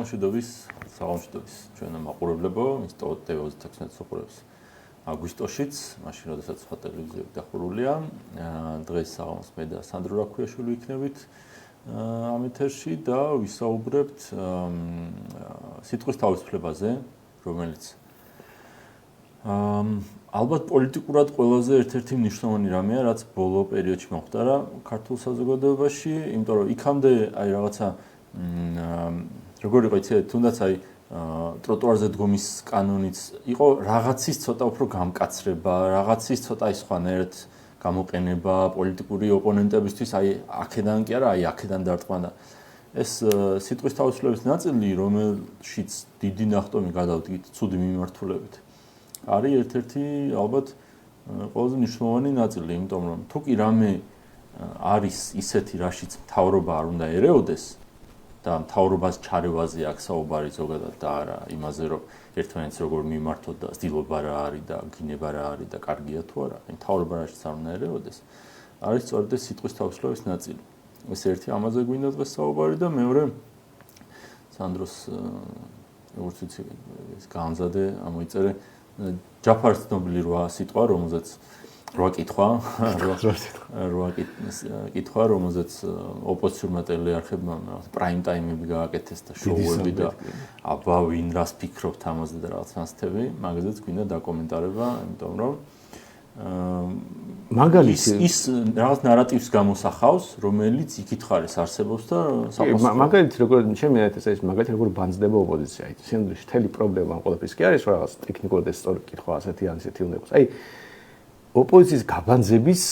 საგანმანათლებლობის ჩვენო მაყურებლებო, ინსტიტუტ TV26 უყურებს აგვისტოშიც, მაშინ როდესაც სხვა ტელევიზიები დახურულია. დღეს საღამოს მე და სანდრო რაქვიაშვილი ვიქნებით ამ ეთერში და ვისაუბრებთ სიტყვის თავისუფლებაზე, რომელიც ალბათ პოლიტიკურად ყველაზე ერთ-ერთი მნიშვნელოვანი რამეა, რაც ბოლო პერიოდში მოხდა ქართულ საზოგადოებაში, იმიტომ რომ იქამდე აი რაღაცა როგორ იყო იცი, თუნდაც აი ტროტუარზე დგომის კანონიც იყო რაღაცის ცოტა უფრო გამკაცრება, რაღაცის ცოტა სხვანაირად გამოყენება პოლიტიკური ოპონენტებისთვის, აი აქედან კი არა, აი აქედან დარტყმა და ეს სიტყვის თავისუფლების ნაწილი, რომელშიც დიდი ნახტომი გადავდგით ცუდი მიმართულებით. არის ერთ-ერთი ალბათ ყველაზე მნიშვნელოვანი ნაწილი, იმიტომ რომ თუ კი რამე არის ისეთი, რაშიც მთავრობა არ უნდა ერეოდეს და მთავრობას ჩარევაზე აქ საუბარი ზოგადად და არა იმაზე, რომ ერთმანეთს როგორ მიმართოთ და ცდილობა რა არის და გინება რა არის და კარგია თუ არა, მთავრობა რაშიც არ უნდა ერეოდეს, არის სწორედ ეს სიტყვის თავისუფლების ნაწილი. ეს ერთი ამაზე გვინდა დღეს საუბარი და მეორე სანდროს როგორც ვიცი, ეს განზადე ამოიწერე ჯაფარს ცნობილი 8 სიტყვა, რომელზეც 8 კითხვა, რომელზეც ოპოზიციურმა ტელეარხებმა პრაიმ ტაიმები გააკეთეს და შოუები და აბა ვინ რას ფიქრობთ ამაზე და რაღაც მასთები, მაგაზეც გვინდა დაკომენტარება, იმიტომ რომ მაგალითი ის რაღაც ნარატივს გამოსახავს, რომელიც იქით ხარეს არსებობს და საფოსტო. მაგალითი როგორ ჩემი ეთეს ეს მაგალითი როგორ ბანძდება ოპოზიცია. აი სინამდვილეში მთელი პრობლემა ამ ყველაფრის კი არის, რომ რაღაც ტექნიკურად ეს სწორი კითხვა ასეთი ან ისეთი უნდა იყოს. აი ოპოზიციის გაბანძების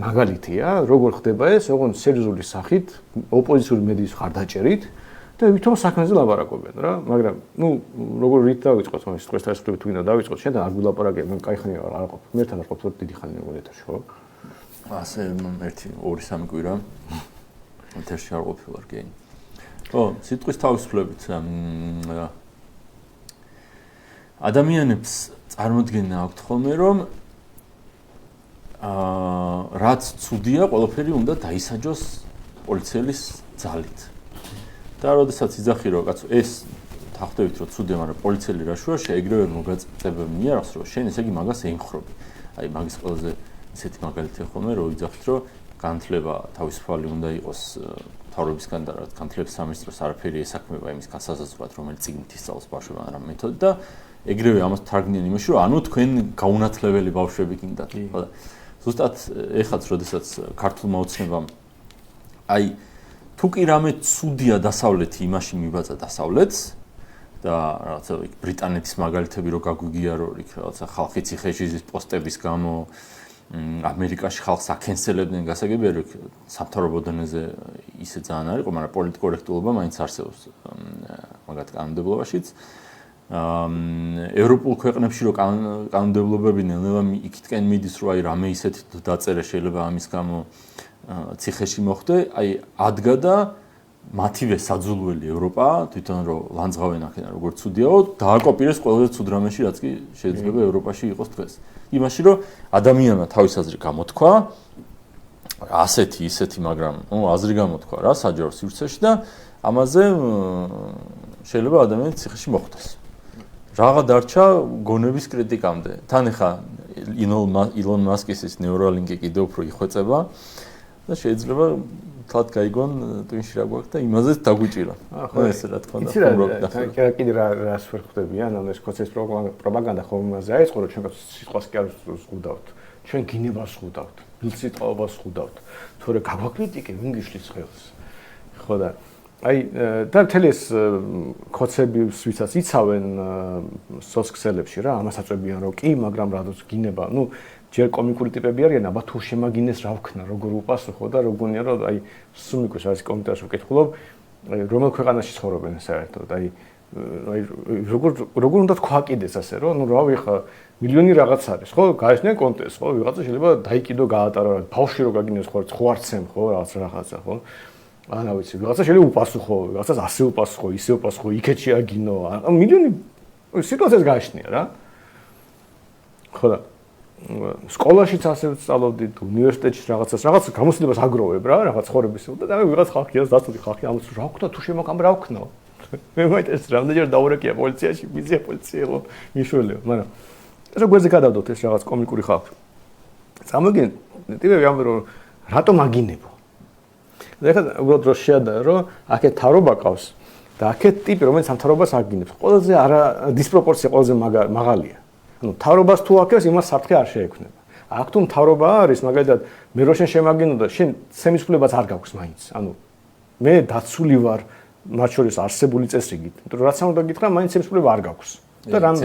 მაგალითია, როგორ ხდება ეს, ოღონდ სერიოზული სახით, ოპოზიციური მედიის ხარდაჭერით და ვითომ საქმეზე ლაპარაკობენ რა, მაგრამ როგორ რით დავიწყოთ ამ სიტყვის თავისუფლებით თუ გინდა დავიწყოთ, შენთან არ გულაპარაკებ, მე კაი ხანი არ ყოფ. მერთან არ ყოფ, დიდი ხანი მეგონა ეთერში, ხო? ასე 1-2 კვირა ეთერში არ ყოფილვარ, კი. ხო, სიტყვის თავისუფლებით ადამიანებს წარმოდგენა აქვთ ხოლმე, რომ რაც ცუდია, ყველაფერი უნდა დაისაჯოს პოლიციელის ძალით. და როდესაც იძახი რომ კაცო ეს თახდებით რომ ცუდია, მაგრამ პოლიციელი რა შუაშია, ეგრევე მოგაწებებნი არახს რომ შენ ესე იგი მაგას ეიმხრობი. აი მაგის ყველაზე ისეთი მაგალითია ხოლმე რომ იძახით რომ განათლება თავისუფალი უნდა იყოს მთავრობისგან და რაც განათლების სამინისტროს არაფერი ესაქმება იმის გასაზრდად, რომელიც წიგნით ისწავლოს ბავშვებმა რა მეთოდი და ეგრევე ამას თარგმნიან იმაში რომ ანუ თქვენ გაუნათლებელი ბავშვები გინდათ. ხო და ზუსტად ეხაც როდესაც ქართულმა ოცნებამ აი თუ კი რამე ცუდია დასავლეთი იმაში მიბაძა დასავლეთს და რაღაცა ბრიტანეთის მაგალითები რო გაგვიგია რომ იქ რაღაცა ხალხი ციხეში ზის პოსტების გამო ამერიკაში ხალხს აკენსელებდნენ გასაგებია რომ სამთავრობო დონეზე ისე ძალიან არ იყო, მაგრამ პოლიტკორექტულობა მაინც არსებობს მაგათ კანონმდებლობაშიც. ევროპულ ქვეყნებში რო კანონმდებლობები ნელ-ნელა იქითკენ მიდის რომ აი რამე ისეთი დაწერა შეიძლება ამის გამო ციხეში მოხდე, აი ადგა და მათივე საძულველი ევროპა თვითონ რომ ლანძღავენ აქედან როგორ ცუდიაო, დააკოპირეს ყველაზე ცუდ რამეში, რაც კი შეიძლება ევროპაში იყოს დღეს. იმაში რომ ადამიანმა თავის აზრი გამოთქვა, ასეთი ისეთი, მაგრამ აზრი გამოთქვა რა საჯარო სივრცეში და ამაზე შეიძლება ადამიანი ციხეში მოხვდეს. რაღა დარჩა გონების კრიტიკამდე. თან ახლა ილონ მასკის ის ნეურალინკი კიდევ უფრო იხვეწება და შეიძლება თლად გაიგონ ტვინში რა გვაქვს და იმაზეც დაგვიჭირა. ხო ესე რა თქმა უნდა. კიდე რას ვერ ხვდები, ანუ ეს კოცის პროპაგანდა ხომ იმაზე აიწყო, რომ ჩვენ სიტყვას კი არ ზღუდავთ. ჩვენ გინებას ზღუდავთ, მილსიტყვას ზღუდავთ. თორე გაგვაკრიტიკე, ვინ გიშლის ხელს. ხო და აი და მთელი ეს კოცები ვისაც იცავენ სოციქსელებში რა, ამას აწვევიან რომ კი, მაგრამ რადგან გინება, ჯერ კომიკური ტიპები არიან, აბა თუ შემაგინეს რა ვქნა, როგორ უპასუხო და როგორია რომ აი სუმიკოს არის კომენტარში ვკითხულობ, რომელ ქვეყანაში ცხოვრობენ საერთოდ, აი როგორ უნდა თქვა კიდეს ასე რომ რავი ხა მილიონი რაღაც არის, ხო? გაეცნენ კონტესტს, ხო? ვიღაცა შეიძლება დაიკიდო გაატარა, ბავშვი რო გაგინეს ხო არცემ, ხო, რაღაცა, ხო? ანა ვიცი, ვიღაცა შეიძლება უპასუხო, ვიღაცას ასე უპასუხო, ისე უპასუხო, იქეთში აგინო, მილიონი სიტუაციას გააჩნია რა. ხო და სკოლაშიც ასე ვსწავლობდით, უნივერსიტეტში რაღაც გამოცდილებას აგროვებ რა, რაღაც ხორების და ვიღაც ხალხი არის დაწუდი ხალხი ამას რა ვქნა თუ შემოყამ რა ვქნა. მე მაინტერესებს რამდენჯერ დაურეკია პოლიციაში, მიზია პოლიცია იყო მიშველიო, მაგრამ როგორ ზეგადავდოთ ეს რაღაც კომიკური ხალხი. Წამოგიდგენთ, ტიპები ამბობენ რომ რატომ აგინებო? და ეხლა უბრალოდ რო შეადაა რომ აქეთ თავრობა ყავს და აქეთ ტიპი რომელიც ამ თავრობას აგინებს, ყველაზე არა დისპროპორცია ყველაზე მაღალია. ანუ თავრობას თუ აკეთებს, იმას საფრთხე არ შეექმნება. აქ თუ თავრობა არის, მაგალითად, მე რო შენ შემაგინო და შენ სემისფულებაც არ გაქვს მაინც. ანუ მე დაცული ვარ მათ შორის არსებული წესრიგით, იმიტომ რომ რაც უნდა გითხრა, მაინც სემისფულება არ გაქვს. და რამ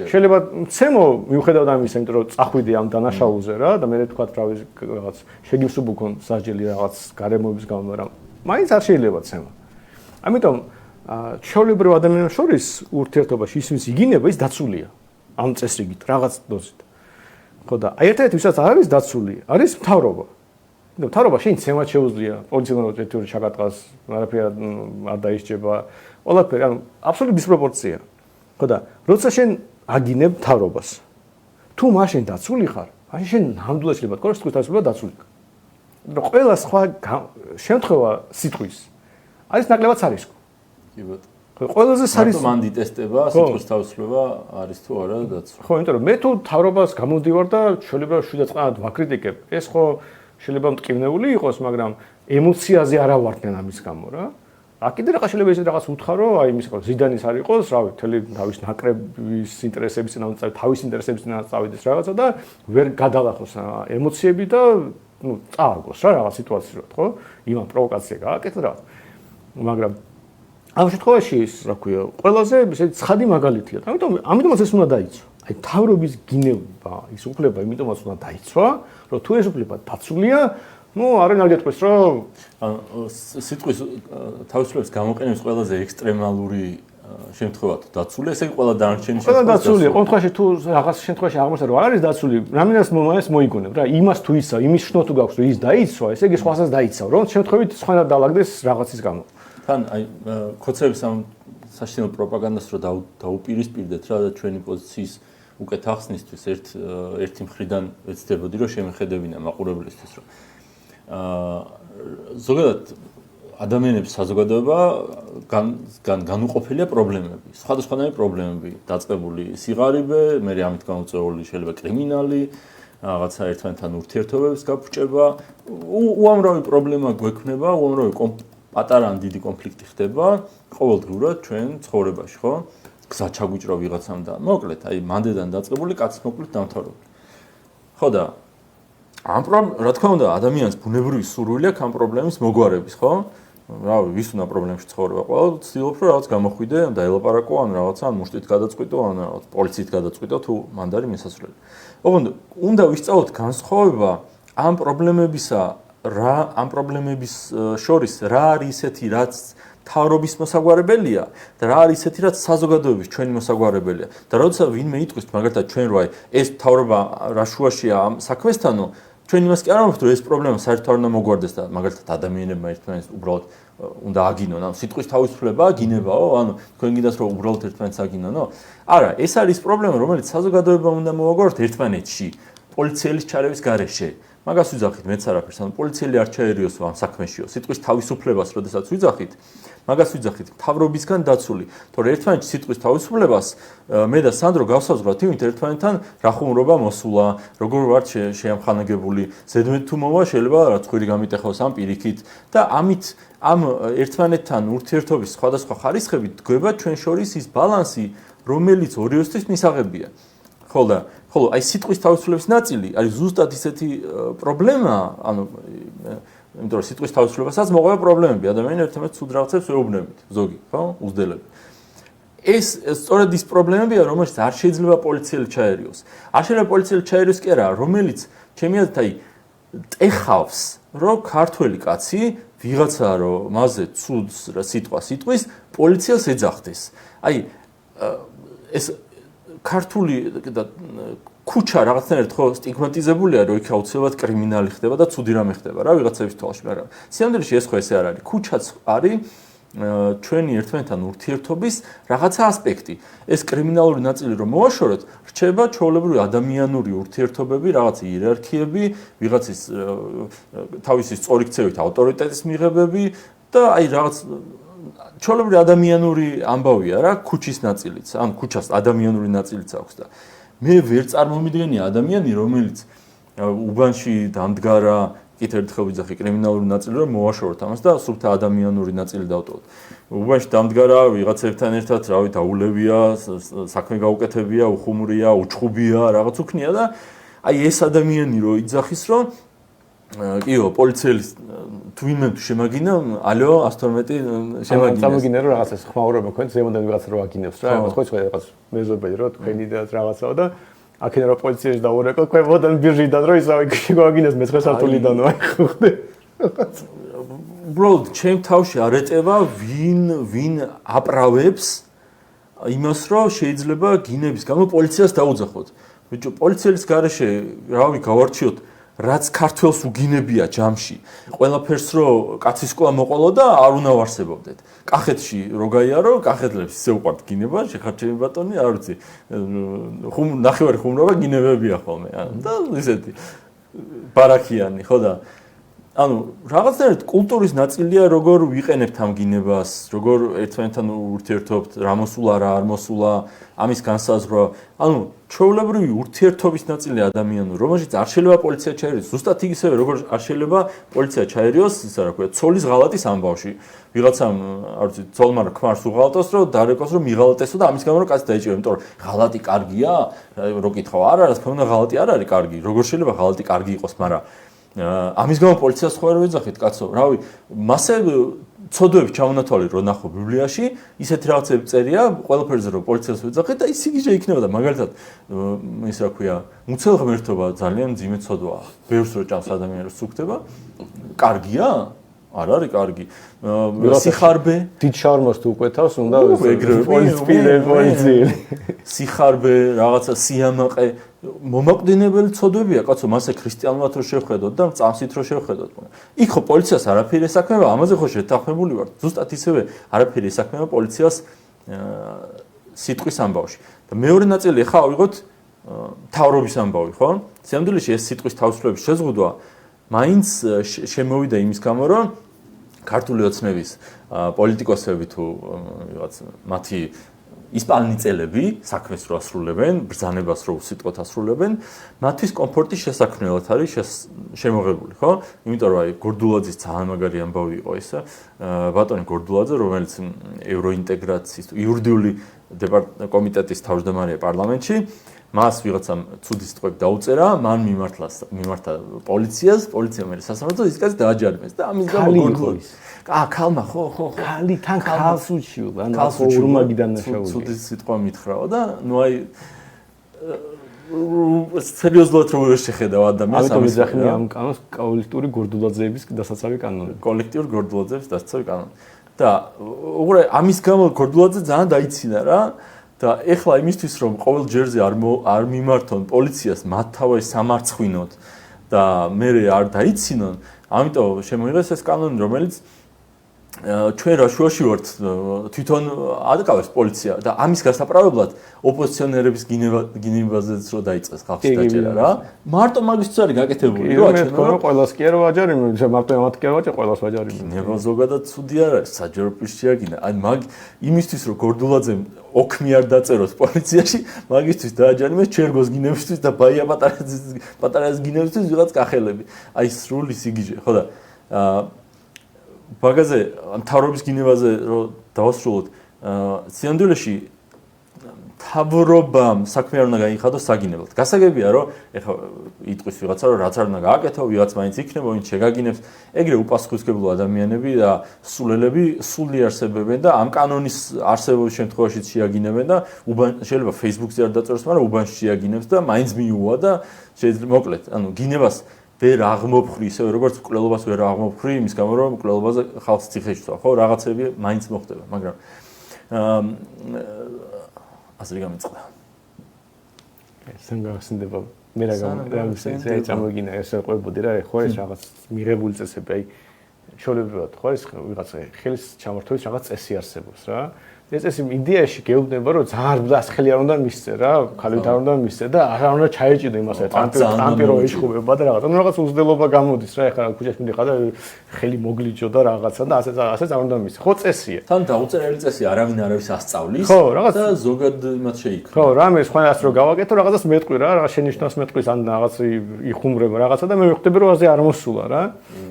შეიძლება ცემო მიუხედავად ამისა, იმიტომ რომ წახვიდე ამ დანაშაულზე რა და მე თქვა რაღაც შეგიმსუბუქონ სასჯელი რაღაც გარემოების გამო, მაგრამ მაინც არ შეიძლება ცემა. ამიტომ ჩვეულებრივ ადამიანებს შორის ურთიერთობაში ის ვინც იგინება, ის დაცულია ამ წესრიგით რაღაც დოზით. ხო და ერთადერთი ვისაც არ არის დაცული, არის მთავრობა. იმიტომ მთავრობა შენ ცემაც შეუძლია, პოლიციამ ერთ-ერთი ჩაგატყას, არაფერი არ დაისჭება, ყველაფერი, ანუ აბსოლუტური დისპროპორცია. ხო და როცა შენ აგინებ მთავრობას, თუ მაშინ დაცული ხარ, მაშინ შენ ნამდვილად შეიძლება თქო, რომ სიტყვის თავისუფლება დაცული. მაგრამ ყველა სხვა შემთხვევა სიტყვის არის ნაკლებად სარისკო. კი ბატონო. ყველაზე სარისკო მან დიტესტება სიტყვის თავისუფლება არის თუ არა დაცული. ხო, იმიტომ რომ მე თუ მთავრობას გამოდივარ და შეიძლება შვიდად წყნარად ვაკრიტიკებ, ეს ხო შეიძლება მტკივნეული იყოს, მაგრამ ემოციაზე არა ვარდნენ ამის გამო რა. აქ კიდე რაღაც შეიძლება ისეთ რაღაც უთხარო, აი იმის ხო ზიდანის არ იყოს, რავი, თელი თავის ნაკრების ინტერესების წინააღმდეგ, თავის ინტერესების წინააღმდეგ წავიდეს რაღაცა და ვერ გადალახოს ემოციები და ნუ წააგოს რა რაღაც სიტუაცია რა თქო, იმან პროვოკაცია გააკეთა რა. მაგრამ ამ შემთხვევაში ის რა ქვია, ყველაზე ისეთი ცხადი მაგალითია. ამიტომაც ეს უნდა დაიცვა. აი თავრობის გინება, ის უფლება იმიტომაც უნდა დაიცვა, რომ თუ ეს უფლება დაცულია, ну, არ ენაგეთქოს, რომ სიტყვის თავისუფლების გამოყენების ყველაზე ექსტრემალური შემთხვევა თუ დაცულია, ესე იგი ყველა დანარჩენი შემთხვევა დაცულია. ყოველ შემთხვევაში თუ რაღაც შემთხვევაში აღმოჩნდა რომ არ არის დაცული, რამენას მომავალს მოიგონებ რა, იმას თუ ისა, იმის შნო თუ გაქვს, რომ ის დაიცვა, ესე იგი სხვასაც დაიცავ, რომ შემთხვევით სხვანაირად დაალაგდეს რაღაცის გამო. თან აი ხოცების ამ საშინელ პროპაგანდას რო დაუპირისპირდეთ რა და ჩვენი პოზიციის უკეთ ახსნისთვის ერთი მხრიდან ვეცდებოდი რომ შემეხედებინა მაყურებლისთვის რომ ზოგადად ადამიანების საზოგადოება განუყოფელია პრობლემები, სხვადასხვანაირი პრობლემები, დაწყებული სიღარიბე, მე ამით გამოწვეული შეიძლება კრიმინალი, რაღაცა ერთმანეთთან ურთიერთობების გაფუჭება, უამრავი პრობლემა გვექნება, უამრავი პატარა ან დიდი კონფლიქტი ხდება ყოველდღურად ჩვენ ცხოვრებაში, ხო? გზა ჩაგვიჭრა ვიღაცამ და მოკლედ, აი მანდედან დაწყებული კაცის მოკლედ დამთავრებული. ხო და რა თქმა უნდა, ადამიანს ბუნებრივი სურვილი აქვს ამ პრობლემის მოგვარების, ხო? რავი, ვის უნდა პრობლემებში ცხოვრება? ყველა ცდილობს რომ რაღაც გამოხვიდე, დაელაპარაკო ან რაღაცა, ან მუშტით გადაწყვიტო, ან რაღაც პოლიციით გადაწყვიტო, თუ მანდ არის მისასვლელი. ოღონდ უნდა ვისწავლოთ განსხვავება ამ პრობლემებისა ამ პრობლემების შორის რა არის ისეთი, რაც თავრობის მოსაგვარებელია და რა არის ისეთი, რაც საზოგადოების ჩვენი მოსაგვარებელია. და როცა ვინმე იტყვის, მაგალითად ჩვენ რა ეს თავრობა რა შუაშია ამ საქმესთანო, ჩვენ იმას კი არ ამბობთ, რომ ეს პრობლემა საერთოდ არ უნდა მოგვარდეს და მაგალითად ადამიანებმა ერთმანეთს უბრალოდ უნდა აგინონ, ანუ სიტყვის თავისუფლება გინებაო, ანუ თქვენ გინდათ რომ უბრალოდ ერთმანეთს აგინონო? არა, ეს არის პრობლემა, რომელიც საზოგადოებამ უნდა მოვაგვაროთ ერთმანეთში, პოლიციელის ჩარევის გარეშე. მაგას ვიძახით მეც არაფერს, ანუ პოლიციელი არ ჩაერიოსო ამ საქმეშიო, სიტყვის თავისუფლებას, როდესაც ვიძახით, მაგას ვიძახით თავრობისგან დაცული, თორე ერთმანეთში სიტყვის თავისუფლებას მე და სანდრო გავსაზღვრავთ იმით ერთმანეთთან რა ხუმრობა მოსულა, როგორ ვართ შეამხანაგებული, ზედმეტ თუ მოვა შეიძლება რაც ხვირი გამიტეხოს ამ პირიქით და ამით ამ ერთმანეთთან ურთიერთობის სხვადასხვა ხარისხებით დგება ჩვენ შორის ის ბალანსი, რომელიც ორიოსთვის მისაღებია. ხოლო აი სიტყვის თავისუფლების ნაწილი არის ზუსტად ისეთი პრობლემა, ანუ იმიტომ რომ სიტყვის თავისუფლებასაც მოყვება პრობლემები, ადამიანები ერთმანეთს ცუდ რაღაცებს ეუბნებით, ზოგი, ხო, უძდელები. ეს სწორედ ის პრობლემებია, რომელშიც არ შეიძლება პოლიციელი ჩაერიოს. არ შეიძლება პოლიციელი ჩაერიოს კი არა, რომელიც ჩემი აზრით აი ტეხავს, რომ ქართველი კაცი ვიღაცა რომ მასზე ცუდ სიტყვას იტყვის, პოლიციას ეძახდეს. აი ეს ქართული და ქუჩა რაღაცნაირად ხო სტიგმატიზებულია, რომ იქ აუცილებლად კრიმინალი ხდება და ცუდი რამე ხდება რა ვიღაცების თვალში, მაგრამ სიამდვილეში ეს ხო ესე არ არის. ქუჩაც არის ჩვენი ერთმანეთთან ურთიერთობის რაღაცა ასპექტი. ეს კრიმინალური ნაწილი რომ მოვაშოროთ, რჩება ჩვეულებრივი ადამიანური ურთიერთობები, რაღაცა იერარქიები, ვიღაცის თავისი სწორი ქცევით ავტორიტეტის მიღებები და აი რაღაც ჩვეულებრივი ადამიანური ამბავია რა, ქუჩის ნაწილიც, ან ქუჩას ადამიანური ნაწილიც აქვს და მე ვერ წარმომიდგენია ადამიანი, რომელიც უბანში დამდგარა, კიდევ ერთხელ ვიძახი კრიმინალური ნაწილი, რომ მოვაშოროთ ამას და სულ ადამიანური ნაწილი დავტოვოთ. უბანში დამდგარა, ვიღაცებთან ერთად, რავი, დაულებია, საქმე გაუკეთებია, უხუმრია, უჩხუბია, რაღაც უქნია და აი ეს ადამიანი რო იძახის, რომ კიო, პოლიციის თვინმე შემაგინა, ალო 112 შემაგინა. სამოგინა რომ რაღაცას ხმაურობა თქვენ ზემოდან ვიღაცა რო აგინებს რა, ხო რაღაც მეზობელი რო თქვენი და რაღაცაო და აქედან რო პოლიციაში დაურეკო, თქვენ მოდან ბირჟიდან რო ისავე შეგვაგინეს მე-9 სართულიდანო, აი ხოხდე. უბრალოდ ჩემ თავში არ ეტევა ვინ აპრავებს იმას, რომ შეიძლება გინების გამო პოლიციას დაუძახოთ. ბიჭო, პოლიციის გარეშე, რავი, გავარჩიოთ რაც ქართველს უგინებია ჯამში. ყველაფერს რო კაცის ყოლა მოყოლოდა, არ უნდა ვარსებობდეთ. კახეთში რო გაიარო, კახეთლებს ისე უყვართ გინება, შეხარჩენი ბატონი, არ ვიცი. ნახევარი ხუმრობა გინებებია ხოლმე. და ისეთი ბარაქიანი, ხო და ანუ რაღაცნაირად კულტურის ნაწილია, როგორ ვიყენებთ ამ გინებას, როგორ ერთმანეთთან ურთიერთობთ, რა მოსულა, რა არ მოსულა, ამის განსაზღვრა. ანუ ჩვეულებრივი ურთიერთობის ნაწილია ადამიანური, რომელშიც არ შეიძლება პოლიცია ჩაერიოს. ზუსტად ისევე, როგორ არ შეიძლება პოლიცია ჩაერიოს, ისა რა ქვია, ცოლის ღალატის ამბავში. ვიღაცამ, არ ვიცი, ცოლმა ქმარს უღალატოს, რომ დარეკოს, რომ მიღალატესო და ამის გამო რომ კაცი დაიჭირა, იმიტომ რომ ღალატი კარგია, რო კითხავ, არა, რა თქმა უნდა, ღალატი არ არის კარგი. როგორ შეიძლება ღალატი კარგი იყოს, მაგრამ ამის გამო პოლიციას ხო არ ვეძახით, კაცო, რავი, მასე ცოდვები ჩამონათვალე რო ნახო ბიბლიაში, ისეთი რაღაცები წერია, ყველაფერზე რო პოლიციას ვეძახით და ის იგივე იქნება და მაგალითად ის რა ქვია, მუცელ ღმერთობა ძალიან ძიმე ცოდვაა. ბევრს რო ჭამს ადამიანს სუქდება, კარგია? არ არის კარგი. სიხარბე, დიდ შაურმას თუ უკვეთავს, უნდა პოლიცია. სიხარბე, რაღაცა სიამაყე, მომაკვდინებელი ცოდვებია, კაცო, მასე ქრისტიანულად რო შევხედოთ და წამსით რო შევხედოთ. იქ ხო პოლიციას არაფერი ესაქმება, ამაზე ხო შეთანხმებული ვართ. ზუსტად ისევე არაფერი ესაქმება პოლიციას სიტყვის ამბავში. და მეორე ნაწილი ხა ავიღოთ თავრობის ამბავი, ხო? სამდვილეში ეს სიტყვის თავისუფლების შეზღუდვა მაინც შემოვიდა იმის გამო, რომ ქართული ოცნების პოლიტიკოსები თუ ვიღაც მათი ისპანიწელები საქმეს რო ასრულებენ, ბრძანებას რო სიტყვით ასრულებენ, მათთვის კომფორტის შესაქმნელად არის შემოღებული, ხო? იმიტომ რომ აი გორდულაძის ძალიან მაგარი ამბავი იყო ისა, ბატონი გორდულაძე, რომელიც ევროინტეგრაციის იურიდიული კომიტეტის თავმჯდომარეა პარლამენტში, მას ვიღაცამ ცუდი სიტყვები დაუწერა, მან მიმართა პოლიციას, პოლიცია მე სასამართლოს ის კაცი დააჯარიმეს და ამის გამო გორდულაძე ქალმა ხო ქალი თან ქალს უჩიო ანუ ორმაგიდან ნაშაული ცუდი სიტყვა მითხრაო და ნუ აი სერიოზულად რო შეხედავ ადამიანს ამის ახლა ამ კანონს კოლექტიური გორდულაძეების დასაცავი კანონი კოლექტიური გორდულაძეების დასაცავი კანონი და უყურე ამის გამო გორდულაძე ძალიან დაიცინა რა და ეხლა იმისთვის რომ ყოველ ჯერზე არ მიმართონ პოლიციას მათ თავის სამარცხვინოდ და მე არ დაიცინონ ამიტომ შემოიღეს ეს კანონი რომელიც ჩვენ რა შუაში ვართ თვითონ აკავებს პოლიცია და ამის გასაправებლად ოპოზიციონერების გინებაზეც რო დაიწყეს ხალხის დაჭერა რა მარტო მაგისთვის არის გაკეთებული რა ჩვენ ყველას კი არ ვაჯარიმ მარტო ამათ კი არ ვაჯარ ყველას ვაჯარიმ ნება ზოგადად ცუდი არ არის საჯარო პირშიაგინა აი მაგ იმისთვის რომ გორდულაძემ ოქმი არ დაწეროს პოლიციაში მაგისთვის დააჯარიმეს ჩერგოს გინებისთვის და ბაია პატარას გინებისთვის ვიღაც კახელები აი სრული სიგიჟე ხო და ბაგაზე მთავრობის გინებაზე რო დავასრულოთ სიამდვილეში მთავრობამ საქმე არ უნდა გაიხადოს საგინებლად. გასაგებია რომ ეხლა იტყვის ვიღაცა რომ რაც არ უნდა გააკეთო, ვიღაც მაინც იქნება, ვინც შეგაგინებს, ეგრე უპასუხისმგებლო ადამიანები და სულელები სული არსებობენ და ამ კანონის არსებობის შემთხვევაშიც შეაგინებენ და შეიძლება Facebook-ზე არ დაწეროს, მაგრამ უბანში შეაგინებს და მაინც მიუვა და შეიძლება მოკლედ, ანუ გინებას ვერ აღმოფხრი, ისე როგორც მკვლელობას ვერ აღმოფხრი, იმის გამო რომ მკვლელობაზე ხალხს ციხეში წვა, ხო, რაღაცები მაინც მოხდება, მაგრამ ასე გამიწყდა. ესენ გახსენდება მე რა გამოგინა ესე ყვებოდი რა, ხო ეს რაღაც მიღებული წესები, აი შოლებრივად ხო ეს ვიღაცა ხელის ჩამართვლის რაღაც წესი არსებობს რა. ეს იდეაში გეუბნება რომ ძალიან დასხელი არ უნდა მისცე რა, ხალით არ უნდა მისცე და არ უნდა ჩაეჭიდო იმასაც ამპირო ეშხუბება და რაღაც. ანუ რაღაც უზრდელობა გამოდის რა, ეხლა ქუჩაში მიდიხარ და ხელი მოგლიჯო და რაღაცა და ასეც არ უნდა მისცე. ხო წესია. თან დაუწერელი წესია, არავინ არავის ასწავლის და ზოგად იმათ შეიქმნა. ხო, რამე სხვანაირად რო გავაკეთო, რაღაცას მეტყვი რა, რაღაც შენიშვნას მეტყვის ან რაღაც იხუმრება რაღაცა და მე ვხვდები რომ აზე არ მოსულა რა.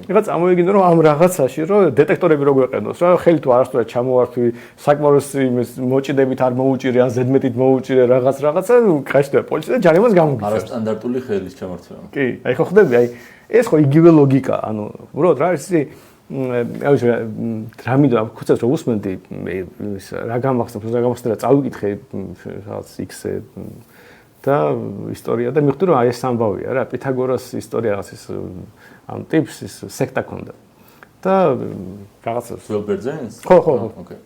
ეხლა წამოვიგინო რომ ამ რაღაცაში რომ დეტექტორები რო გვეყენოს რა, ხელი თუ არასდროს ჩამოვართვი, საკმაოდ იმის მოჭიდებით არ მოუჭირე ან ზედმეტით მოუჭირე რაღაცა, კაშტა პოლიცია და ჯარიმას გამოგიწევს. არასტანდარტული ხელის ჩამართვება. კი, აი ხო ხდები, აი ეს ხო იგივე ლოგიკა, ანუ უბრალოდ რა ის რამიდან ხუცებს რომ უსმენდი ის რა გამახსენებს და წავიკითხე რაღაც X-ზე და ისტორია და მივხვდი რომ აი ეს ამბავია რა, პითაგორას ისტორია რაღაც ის ამ ტიპს ის სექტა ქონდა. და რაღაცა ველბერძენს? ხო. ოკეი.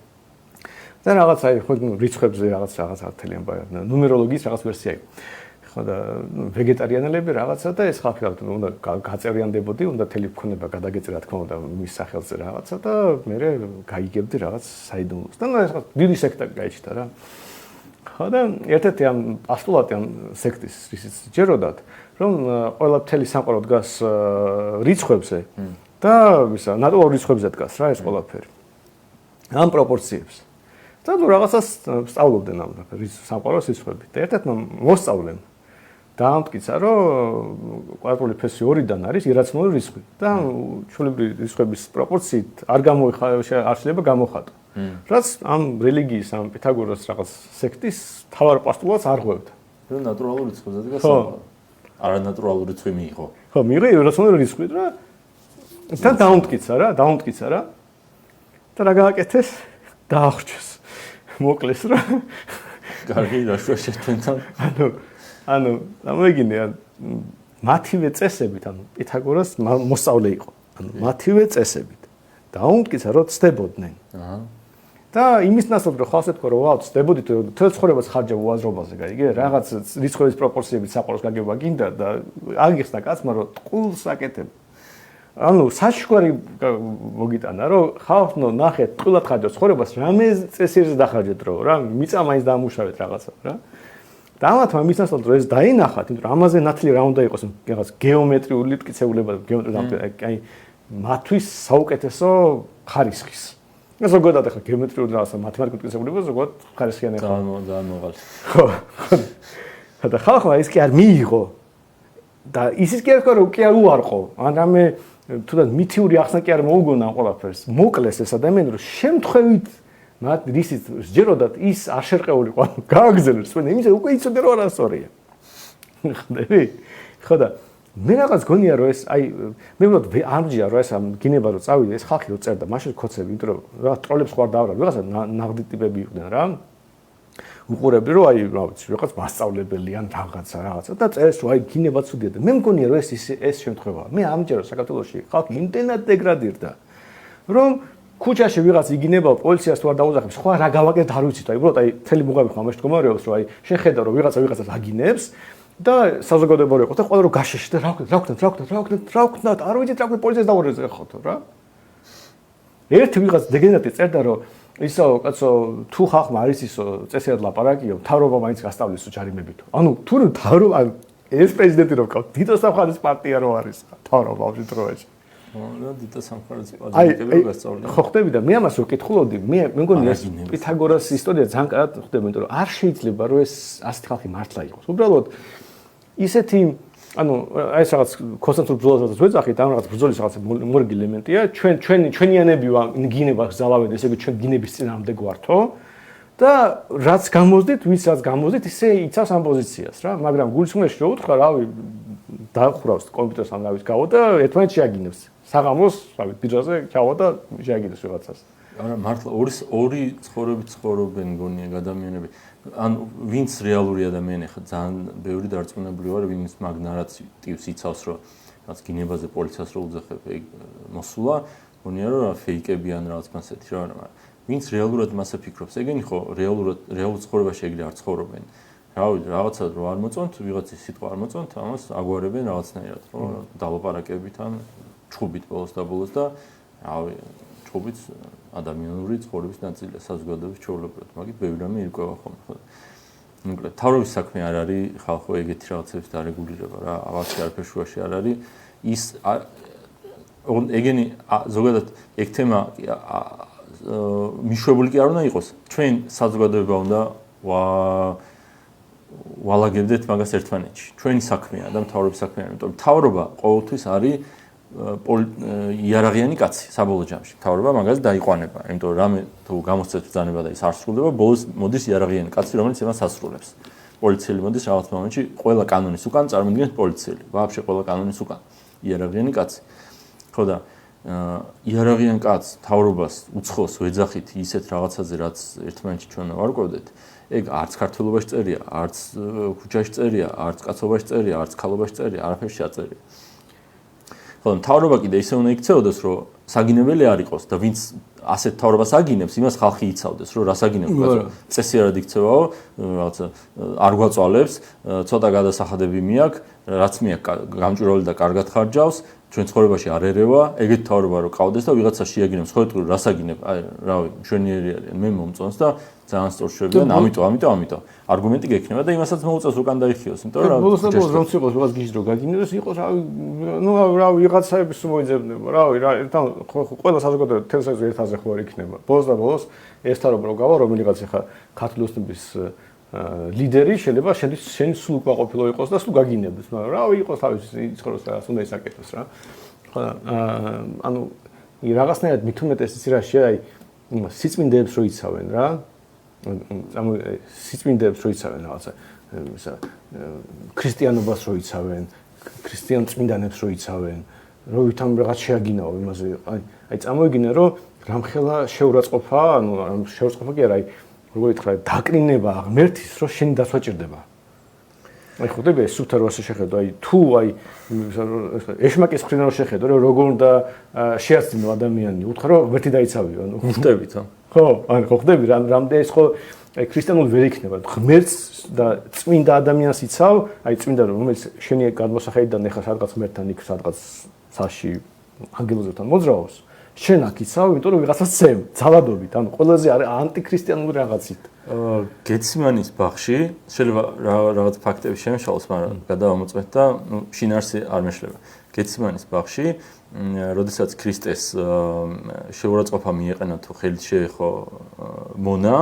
და რაღაც აი ხო რიცხვებზე რაღაც ათელიან ნუმეროლოგიის რაღაც ვერსია იყო. ხო და ვეგეტარიანელები რაღაცა და ეს ხალხი უნდა გაწევრიანდებოდი, უნდა თელი ქონება გადაგეწერა რა თქმა უნდა მის სახელზე რაღაცა და მე გაიგებდი რაღაც საიდუმლოს. და ეს დიდი სექტა გაიჩნდა რა. ხო და ერთ-ერთი ამ პასტულატი ამ სექტის ისიც ჯეროდათ, რომ ყველა თელი სამყარო დგას რიცხვებზე და ისა ნატურალურ რიცხვებზე დგას რა ეს ყველაფერი. ამ პროპორციებს. და ნუ რაღაცას სწავლობდნენ ამ სამყაროს რიცხვები. და ერთ-ერთმა მოსწავლემ დაამტკიცა, რომ კვადრატული ფესი 2-დან არის ირაციონალური რიცხვი და ჩვეულებრივი რიცხვების პროპორციით არ შეიძლება გამოხატო. რაც ამ რელიგიის, ამ პითაგორას რაღაც სექტის თავარ პასტულატს არ ღვევდა. რომ ნატურალური რიცხვებზე დგას სამყარო. არანატურალური რიცხვი მიიღო. ხო, მიიღო ირაციონალური რიცხვი და დაამტკიცა რა. და რა გააკეთეს? დაახრჩეს. მოკლეს რა. კარგი რაშუაშე თქვენთან. ანუ ამოიგინე მათივე წესებით, ანუ პითაგორას მოსწავლე იყო. ანუ მათივე წესებით. დაუმტკიცა რომ ცდებოდნენ. და იმის ნაცვლად რომ ხალხს ეთქვა რომ ვაუ ცდებოდით რომ თელ ცხოვრებას ხარჯავ უაზრობაზე, გაიგე? რაღაც რიცხვების პროპორციებით საყუროს გაგება გინდა და აგიხსნა კაცმა რომ ტყულს აკეთებ. ანუ საშუარი მოგიტანა რომ ხალხო ნახეთ ტყულად ხარჯავ ცხოვრებას, რამე წესიერზე დახარჯეთ რა, მიწა მაინც დაამუშავეთ რაღაცა რა. და ამათმა მის ნაცვლად რომ ეს დაინახათ, იმიტომ რომ ამაზე ნათლი რა უნდა იყოს, რაღაც გეომეტრიული მტკიცებულება, აი მათთვის საუკეთესო ხარისხის. ზოგადად ახლა გეომეტრიული რაღაცა მათემატიკური მტკიცებულება ზოგადად ხარისხიანი ხო. ძალიან მოღალ. ხო. და ხალხმა ის კი არ მიიღო. და ისიც კი არ ხო რომ კი არ უარყო. ან რამე თუნდაც მითიური ახსნა კი არ მოუგონა ამ ყველაფერს. მოკლეს ეს ადამიანი რომ შემთხვევით მათ რისიც სჯეროდათ ის არ შერყეულიყო. გააგზავნეს თქვენ იმის უკვე იცოდე რომ არასწორია. ხდები? ხო და მე რაღაც გონია რომ ეს აი მე ვთქვი ამჯერა რომ ეს ამ გინება რომ წავიდა ეს ხალხი რომ წერდა მაშინ ხოცები იმიტომ რომ რაღაც ტროლებს ხوار დავრა ვიღაცა ნაღდი ტიპები იყვნენ რა უყურებდი რომ აი რა ვიცი რაღაც მასწავლებელი ან რაღაცა და წერს რომ აი გინება ცუდია და მე მგონია რომ ეს შემთხვევაა მე ამჯერა საქართველოში ხალხი იმდენად დეგრადირდა რომ ქუჩაში ვიღაც იგინება პოლიციას თუ არ დაუძახებს სხვა რა გავაკეთეთ არ ვიცით აი უბრალოდ აი თელი მუღაბი ხომ ამაში მდგომარეობს რომ აი შეხედა რომ ვიღაცას აგინებს და საზოგადოება იყო და ყველა რო გაშეში და რა ვქნათ არ ვიცით რა ვქნათ პოლიციას დავუძახეთ ხო რა ერთი ვიღაც დეგენატი წერდა რომ ისო კაცო თუ ხალხმა არის ისო წესიერ ლაპარაკიო მთავრობა მაინც გასწავლისო ჯარიმებით ანუ თუ მთავრობა ეს პრეზიდენტი რო ყავ დიდო სამხარის პარტია რო არის მთავრობა ამ დროებში და დიდო სამხარის პარტიები რო გასწავლიან ხო ხდები და მე ამას რო კითხულობდი მე მგონია ეს პითაგორას ისტორია ძალიან კარგად ხდება იმიტომ რომ არ შეიძლება რომ ეს ასეთი ხალხი მართლა იყოს უბრალოდ ისეთი ანუ ეს რაღაც კონსტანტურ ბრძოლასაც ვეძახით ამ რაღაც ბრძოლის რაღაც მორგი ელემენტია ჩვენიანები გინება გზალავენ ესე იგი ჩვენ გინების წინააღმდეგ ვართო და რაც გამოძდით ვინც რაც გამოძდით ისე იცავს ამ პოზიციას რა მაგრამ გულისხმობაში რო უთხრა რავი დაახურავს კომპიუტერს ამ რავის გავა და ერთმანეთს შეაგინებს საღამოს რავი ბიძაზე ჩავა და შეაგინებს ვიღაცას არა მართლა ორი ცხოვრებით ცხოვრობენ გონია ადამიანები ან ვინც რეალური ადამიანი ხა ძალიან ბევრი დარწმუნებული ვარ ვინც მაგ ნარატივს იცავს რომ რაც გინებაზე პოლიციას რო უძახებ მოსულა გონია რომ ფეიკები ან რაღაც მასეთი რა მაგრამ ვინც რეალურად მასე ფიქრობს ეგენი ხო რეალურ ცხოვრებაში ეგრე არ ცხოვრობენ რავი რაღაცა რო არ მოწონთ ვიღაცის სიტყვა არ მოწონთ ამას აგვარებენ რაღაცნაირად რომ დალაპარაკებით ან ჩხუბით ბოლოს და რავი ჭუბიც ადამიანური ცხოვრების ნაწილია საზოგადოების ჩვეულებრივად, მაგით ბევრი რამე ირკვევა ხოლმე, ხო? მოკლედ, თავრობის საქმე არ არის ხალხო ეგეთი რაღაცების დარეგულირება რა, ავაცი არაფერ შუაში არ არის. ის ეგენი ზოგადად ეგ თემა მიშვებული კი არ უნდა იყოს. ჩვენ საზოგადოება უნდა ვალაგებდეთ მაგას ერთმანეთში. ჩვენი საქმეა და მთავრობის საქმეა, იმიტომ რომ მთავრობა ყოველთვის არის იარაღიანი კაცი საბოლოო ჯამში. მთავრობა მაგას დაიყვანება, იმიტომ რომ რამე თუ გამოსცეთ ბრძანება და ის არ სრულდება, ბოლოს მოდის იარაღიანი კაცი, რომელიც იმას ასრულებს. პოლიციელი მოდის რაღაც მომენტში, ყველა კანონის უკან წარმოადგენს პოლიციელი. ვაფშე ყველა კანონის უკან იარაღიანი კაცი. ხო და იარაღიან კაცს მთავრობას უცხოს ვეძახით ისეთ რაღაცაზე, რაც ერთმანეთში ჩვენ ვარკვევდეთ. ეგ არც ქართულობაში წერია, არც ქუჩაში წერია, არც კაცობაში წერია, არც ქალობაში წერია, არაფერში აწერია. ხო, მთავრობა კიდე ისე უნდა იქცეოდეს, რომ საგინებელი არ იყოს და ვინც ასეთ მთავრობას აგინებს, იმას ხალხი იცავდეს, რომ რას აგინებს, წესიარად იქცევაო, რაღაცა არ გვაწვალებს, ცოტა გადასახადები მიაქვს, რაც მიაქვს გამჭვირვალე და კარგად ხარჯავს, ჩვენ ცხოვრებაში არ ერევა, ეგეთ მთავრობა რო ყავდეს და ვიღაცა შეაგინებს, ხო ეტყვი რას აგინებ, აი, რავი, მშვენიერი არიან, მე მომწონს და ძალიან სწორ შევებიან, ამიტომ არგუმენტი გექნება და იმასაც მოუწევს უკან დაიხიოს, იმიტომ რომ ბოლოს რომც იყოს რაღაც გიჟ რო გაგინდეს, იყოს რავი, ვიღაცაების მოიძებნება, რავი, თან ყველა საზოგადოება თელსაზე ერთაზე ხო არ იქნება. ბოლოს ეს თარო რო გავა, რომელიღაც ახლა ქართული ოსტების ლიდერი შეიძლება შენ სულ უკმაყოფილო იყოს და სულ გაგინებდეს, მაგრამ რავი იყოს თავის ცხოვრებას რაღაც უნდა ისაკეთოს რა. ხო ანუ რაღაცნაირად მით უმეტეს იცი რა შეიძლება აი სიწმინდეებს რო იცავენ რა. სიწმინდეებს რო იცავენ რაღაცა ისა ქრისტიანობას რო იცავენ, ქრისტიან წმინდანებს რო იცავენ, რო ვითამ რაღაც შეაგინაო იმაზე აი წამოიგინე რომ რამხელა შეურაცხყოფა, ანუ შეურაცხყოფა კი არა, აი როგორ ითხრა, დაკრინება ღმერთის, რომ შენი დაცვა ჭირდება. აი ხვდები ეს სუფთა რო ასე შეხედო, აი თუ აი ეშმაკის მხრიდან რო შეხედო, რომ როგორ უნდა შეაცდინო ადამიანი, უთხრა რომ ღმერთი დაიცავიო, ანუ ხვდებით, ხო, ანუ ხვდები რამდენი ეს ხო აი ქრისტიანული ვერ იქნება, ღმერთს და წმინდა ადამიანს იცავ, აი წმინდა რომელიც შენი გადმოსახედიდან ეხა სადღაც ღმერთთან იქ სადღაც საში ანგელოზებთან მოძრაობს. შენ აქ იცავ, იმიტომ რომ ვიღაცას ცემ, ძალადობით, ანუ ყველაზე ანტიქრისტიანული რაღაცით. გეციმანის ბაღში შეიძლება რაღაც ფაქტები შემშალოს, მაგრამ გადავამოწმეთ და შინაარსი არ მეშლება. გეციმანის ბაღში, როდესაც ქრისტეს შეურაცხყოფა მიეყენა თუ ხელით შეეხო მონა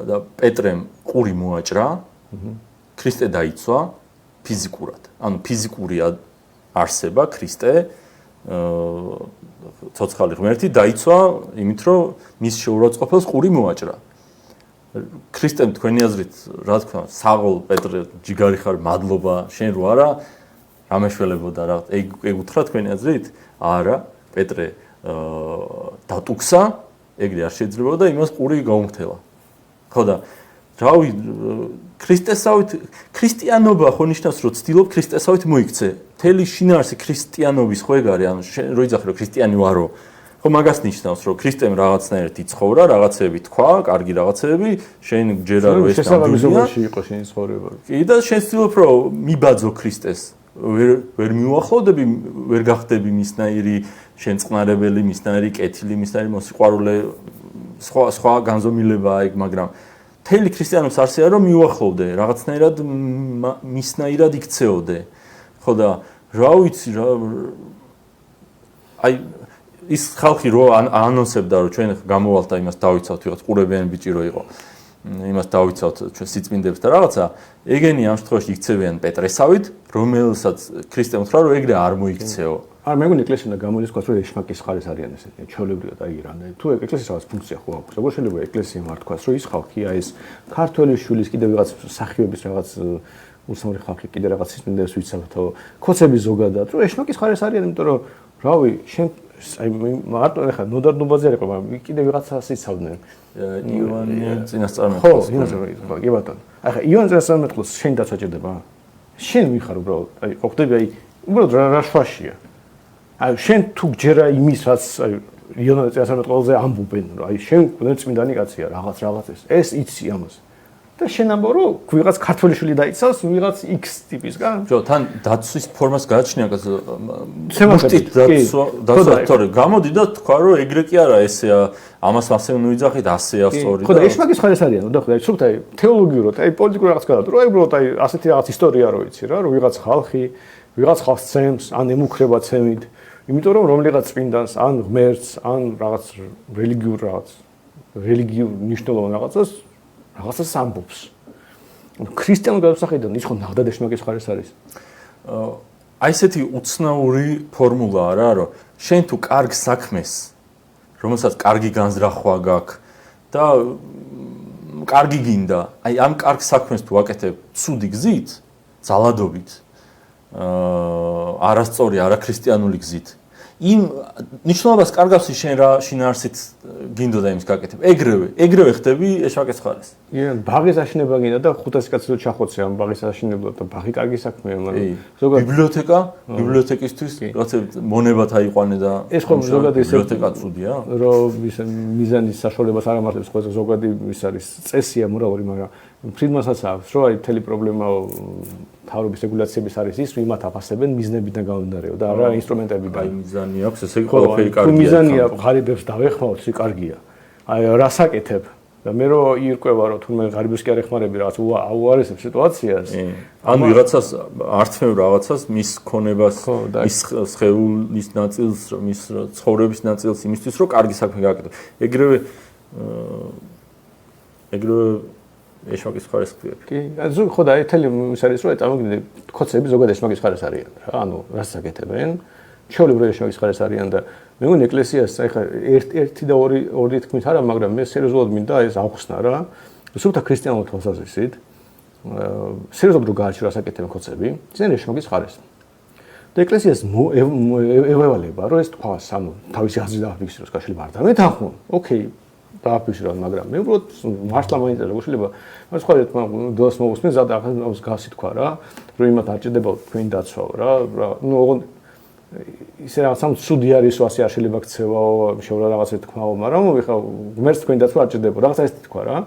და პეტრემ ყური მოაჭრა, ქრისტე დაიცვა ფიზიკურად. ანუ ფიზიკური არსება ქრისტე ცოცხალი ღმერთი დაიცვა იმით, რომ მის შეურაცხყოფას ყური მოაჭრა. ქრისტემ თქვენი აზრით, რა თქმა უნდა, საღოლ პეტრე ჯიგარი ხარ, მადლობა, შენ რო არა, რამეშველებოდა რა, ეგ უთხრა თქვენი აზრით? არა, პეტრე დატუქსა, ეგრე არ შეიძლება და იმას ყური გაუმხთელა. ხო და რავი, ქრისტესავით ქრისტიანობა ხო ნიშნავს, რომ ცდილობ ქრისტესავით მოიქცე. მთელი შინაარსი ქრისტიანობის ხო ეგ არის, ანუ რო იძახე რომ ქრისტიანი ვარო, ხო მაგას ნიშნავს, რომ ქრისტემ რაღაცნაირად იცხოვრა, რაღაცები თქვა, კარგი რაღაცები, შენ ჯერა რომ ეს შესაბამისობაში იყო შენი ცხოვრება. კი და შენ ცდილობ რომ მიბაძო ქრისტეს. ვერ მიუახლოვდები, ვერ გახდები მისნაირი შენწყნარებელი, მისნაირი კეთილი, მისნაირი მოსიყვარულე, სხვა განზომილებაა ეგ, მაგრამ მთელი ქრისტიანობის არსია რომ მიუახლოვდე, რაღაცნაირად მისნაირად იქცეოდე. ხო და რა ვიცი რა აი ის ხალხი რო ანონსებდა რომ ჩვენ გამოვალთ და იმას დავიცავთ, ვიღაც ყურებიანი ბიჭი რო იყო. იმას დავიცავთ ჩვენ სიწმინდებს და რაღაცა, ეგენი ამ შემთხვევაში იქცევიან პეტრესავით, რომელსაც ქრისტემ უთხრა რომ ეგრე არ მოიქცეო. არ მეგონი ეკლესია უნდა გამოიცხოს რომ ეშმაკის ხარის არიან ესეთი ჩვეულებრივად აი რამე თუ ეკლესიის რაღაც ფუნქცია ხო აქვს როგორ შეიძლება ეკლესიამ არ თქვას რომ ის ხალხია ეს ქართველი შვილის კიდე ვიღაც სახიობის რაღაც უსამრი ხალხი კიდე რაღაც სიწმინდეებს ვიცავთო ქოცები ზოგადად რომ ეშმაკის ხარის არიან იმიტომ რომ რავი შენ აი მარტო ეხა ნოდარდუბაზე არ იყო მაგრამ კიდე ვიღაცას იცავდნენ ივანე წინასწარმეტყველს ხო ხო კი ბატონო ახლა ივანე წინასწარმეტყველს შენ დაცვა ჭირდება შენ ვიხარ უბრალოდ აი ხო ხდები აი უბრალოდ რა შვაშია აი შენ თუ ჯერა იმის რაც აი იონა წინასწარმეტყველზე ამბობენ რომ აი შენ წმინდანი კაცია რაღაც ეს იცი ამას და და შენ ამბობ რომ ვიღაც ქართველი შვილი დაიცავს ვიღაც X ტიპისგან თან დაცვის ფორმას გააჩნია მუშტით დაცვა გამოდი და თქვა რომ ეგრე კი არა ესეა ამას ასე უნდა ვიძახით ასეა სწორი ხო და ეშმაკის ხარეს არიან და ხო სულთ აი თეოლოგიურად აი პოლიტიკურ რაღაც გადავდრო აი უბრალოდ აი ასეთი რაღაც ისტორია რო იცი რა რომ ვიღაც ხალხი ვიღაც ხალხს ცემს ან ემუქრება ცემით იმიტომ რომ რომლიღაც წმინდანს ან ღმერთს ან რაღაც რელიგიურ ნიშნულოვან რაღაცას ამბობს. ქრისტიანულ გადასახედიდან ის ხო ნახდად ეშმაკის ხარეს არის. აი ესეთი უცნაური ფორმულაა რა, რომ შენ თუ კარგ საქმეს, რომელსაც კარგი განზრახვა გაქვს და კარგი გინდა, აი ამ კარგ საქმეს თუ აკეთებ ცუდი გზით, ძალადობით, არასწორი, არაქრისტიანული გზით, იმ ნიშნულობას კარგავს შენ რა შინაარსით გინდოდა იმის გაკეთებ. ეგრევე ხდები ეშმაკის ხარეს. ბაღის აშენება გინდა და 500 კაცი ჩახოცე ამ ბაღის აშენებლად და ბაღი კარგი საქმეა, მაგრამ ზოგადად ბიბლიოთეკისთვის რაღაცა მონებათ აიყვანე და ეს ხო ზოგადად ეს ბიბლიოთეკა ცუდია, რომ ის მიზანის საშუალებას არ ამართებს ხოლმე ზოგადი ის არის წესია მორალური, მაგრამ ფრიდმანსაც აქვს რომ აი მთელი პრობლემა თავრობის რეგულაციების არის ის რომ იმათ აფასებენ მიზნებიდან გამომდინარეო და არა ინსტრუმენტებიდან. აი მიზანი აქვს, ესე იგი ყველაფერი კარგია. თუ მიზანია ღარიბებს დავეხმაოთ, ის კარგია. აი რას აკეთებ? და მე რო ირკვევა რომ თუნდაც ღარიბებს კი არ ეხმარები რაღაც უარესებს სიტუაციას. ან ვიღაცას ართმევ რაღაცას მის ქონებას, ის სხეულის ნაწილს, მის ცხოვრების ნაწილს იმისთვის რომ კარგი საქმე გააკეთო. ეგრევე ეშმაკის ხარეს ქვია. კი, ხო და ეთელი ის არის რომ წარმოგიდგენთ ქოცები ზოგადად ეშმაკის ხარეს არიან რა. ანუ რას აკეთებენ? ჩვეულებრივ ეშმაკის ხარეს არიან და მე მგონი ეკლესიას ეხლა ერთი და ორი თქმით არა, მაგრამ მე სერიოზულად მინდა ეს აღხსნა რა. სულთა ქრისტიანულ თვალსაზრისით სერიოზულად რო გააჩნია რას აკეთებენ ქოცები, ძენ ეშმაკის ხარეს. და ეკლესიას ევალება რომ ეს თქვას, ანუ თავისი აზრი დააფიქსიროს კაშელი მარტა. მე თანხმობ, ოკეი დააფიქსიროთ, მაგრამ მე უბრალოდ მართლა მოინტერესებს როგორ შეიძლება მას სხვა ერთ დროს მოусმენ ზადა ახალს გასი თქვა რა, რომ იმათ არ ჭირდება თქვენი დაცვაო რა. ნუ ოღონდ ისე რაღაცა ცუდი არის რომ ასე არ შეიძლება ქცევაო, შეურა რაღაცა თქვაო, მაგრამ ხა ღმერთს თქვენი დაცვა არ ჭირდება, რაღაცა ეს თქვა რა.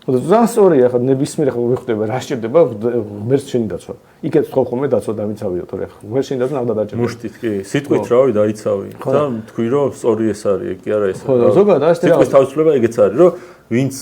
და ძალიან სწორია, ხა ნებისმიერ ხა ვიხდება რა ჭირდება ღმერთს შენი დაცვა. იქეთ თქვა ხოლმე დაცვა დამიცავიო, თორე ხა ღმერთს შენი დაცვა ნახდა დაჭირდება. მუშტით კი, სიტყვით რავი დაიცავი და თქვი რომ სწორი ეს არის, კი არა ეს. ხო და ზოგადად ეს სიტყვის თავისუფლება ეგეც არის, რომ ვინც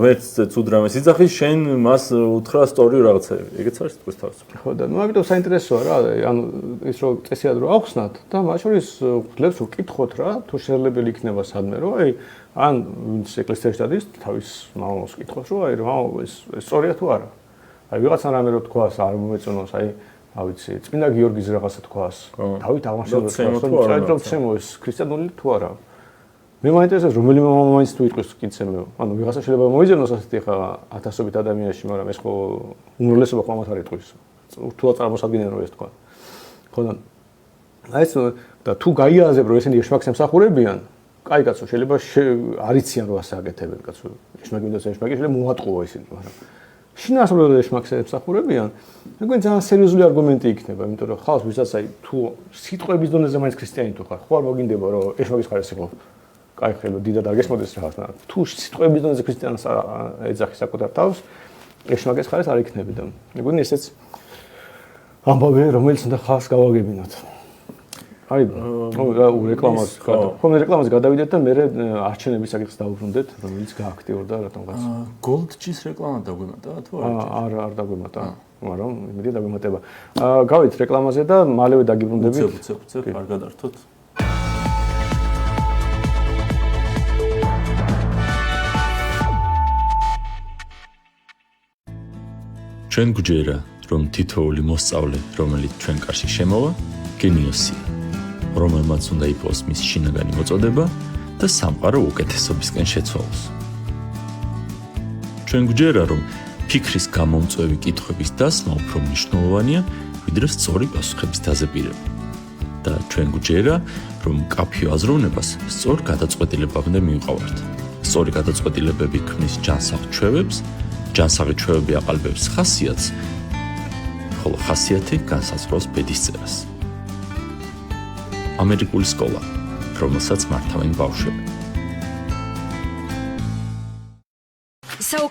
ღმერთს ცუდ რამეს იძახის, შენ მას უთხრა სწორი რაღაცები. ეგეც არის სიტყვის თავისუფლება. ხო და ნუ ამიტომ საინტერესოა რა, ანუ ის რომ წესიად რო ავხსნათ და მათ შორის გძლებს ვკითხოთ რა, თუ შესაძლებელი იქნება სადმე რომ აი ან ვინც ეკლესიაში დადის თავის მამამოს კითხოს რომ აი რა ეს სწორია თუ არა. აი ვიღაცა რამე რო თქვას არ მომეწონოს, აი რა ვიცი, წმინდა გიორგის რაღაცა თქვას, დავით აღმაშენებელს თქვას, რომ ცემო ეს ქრისტიანული თუ არა. მე მაინტერესებს რომელი მამამაინც თუ იტყვის კიცემეო. ანუ ვიღაცა შეიძლება მოიძებნოს ასეთი ხა ათასობით ადამიანში, მაგრამ ეს ხო უმრავლესობა ხომ არ იტყვის. რთულად წარმოსადგენენ რომ ეს თქვა. ხო და აი ეს და თუ გაიაზრებ რომ ესენი ეშმაკს ემსახურებიან, კაი კაცო, შეიძლება არიციან რომ ასე აკეთებენ კაცო. ეშმაკი მინდას ეშმაკი შეიძლება მოატყუო ისინი, მაგრამ შინაარსობრივად ეშმაკს ემსახურებიან, მეგონი ძალიან სერიოზული არგუმენტი იქნება, იმიტომ რომ ხალხს ვისაც აი თუ სიტყვების დონეზე მაინც ქრისტიანი თუ ხარ, ხო არ მოგინდება რომ ეშმაკის ხარეს იყო. კაი ხელო დიდად არ გესმოდეს რაღაც, მაგრამ თუ სიტყვების დონეზე ქრისტიანს ეძახის საკუთარ თავს, ეშმაკის ხარეს არ იქნები და მეგონი ესეც ამბავი რომელიც უნდა ხალხს გავაგებინოთ. აი, რეკლამას ხომ რეკლამას გადავიდეთ და მე არჩენების საკითხს დავუბრუნდეთ, რომელიც გააქტიურდა რატომღაც. Gold-ჭის რეკლამა დაგვემატა თუ არა? არ დაგვემატა, მაგრამ იმედი დაგვემატება. გავით რეკლამაზე და მალევე დაგიბრუნდებით. უცებ, არ გადართოთ. ჩვენ გვჯერა, რომ თითოეული მოსწავლე, რომელიც ჩვენ კარში შემოვა, გენიოსია. რომელმაც უნდა იპოვოს მის შინაგანი მოწოდება და სამყარო უკეთესობისკენ შეცვალოს. ჩვენ გვჯერა, რომ ფიქრის გამომწვევი კითხვების დასმა უფრო მნიშვნელოვანია, ვიდრე სწორი პასუხების დაზეპირება. და ჩვენ გვჯერა, რომ მკაფიო აზროვნებას სწორ გადაწყვეტილებამდე მივყავართ. სწორი გადაწყვეტილებები ქმნის ჯანსაღ ჩვევებს, ჯანსაღი ჩვევები აყალიბებს ხასიათს, ხოლო ხასიათი განსაზღვრავს ბედისწერას. ამერიკული სკოლა, რომელსაც მართავენ ბავშვები.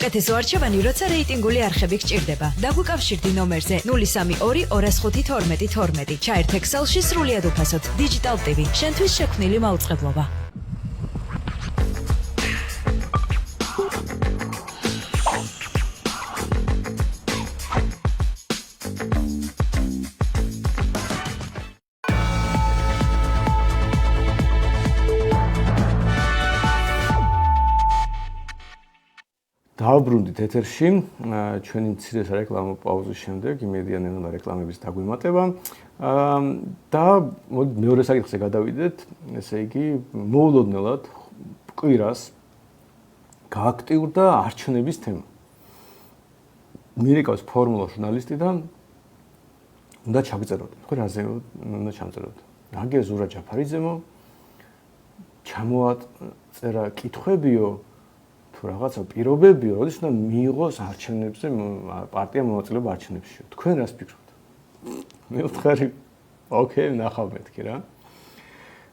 საუკეთესო არჩევანი, როცა რეიტინგული არხები გჭირდება. დაგვიკავშირდი ნომერზე 032 205 12 12. ჩაერთ Excel-ში სრულიად უფასოდ. Digital TV, შენთვის შექმნილი მაუწყებლობა. დავბრუნდით ეთერში ჩვენი მცირე რეკლამო პაუზის შემდეგ იმედიანია რეკლამების დაგვიმატება და მეორე საკითხზე გადავიდეთ ესე იგი მოულოდნელად კვირას გააქტიურდა არჩევნების თემა მირეკავს ფორმულა ჟურნალისტი და უნდა ჩაგწეროთ ხო რაზე უნდა ჩამწეროთ აგერ ზურა ჯაფარიძემო ჩამოაწერა კითხვებიო რაღაცა პირობებიო, როდის უნდა მიიღოს არჩევნებზე პარტია მონაწილეობა არჩევნებში. თქვენ რას ფიქრობთ? მე ვთქვი, ოკეი, ნახავ მეთქი რა.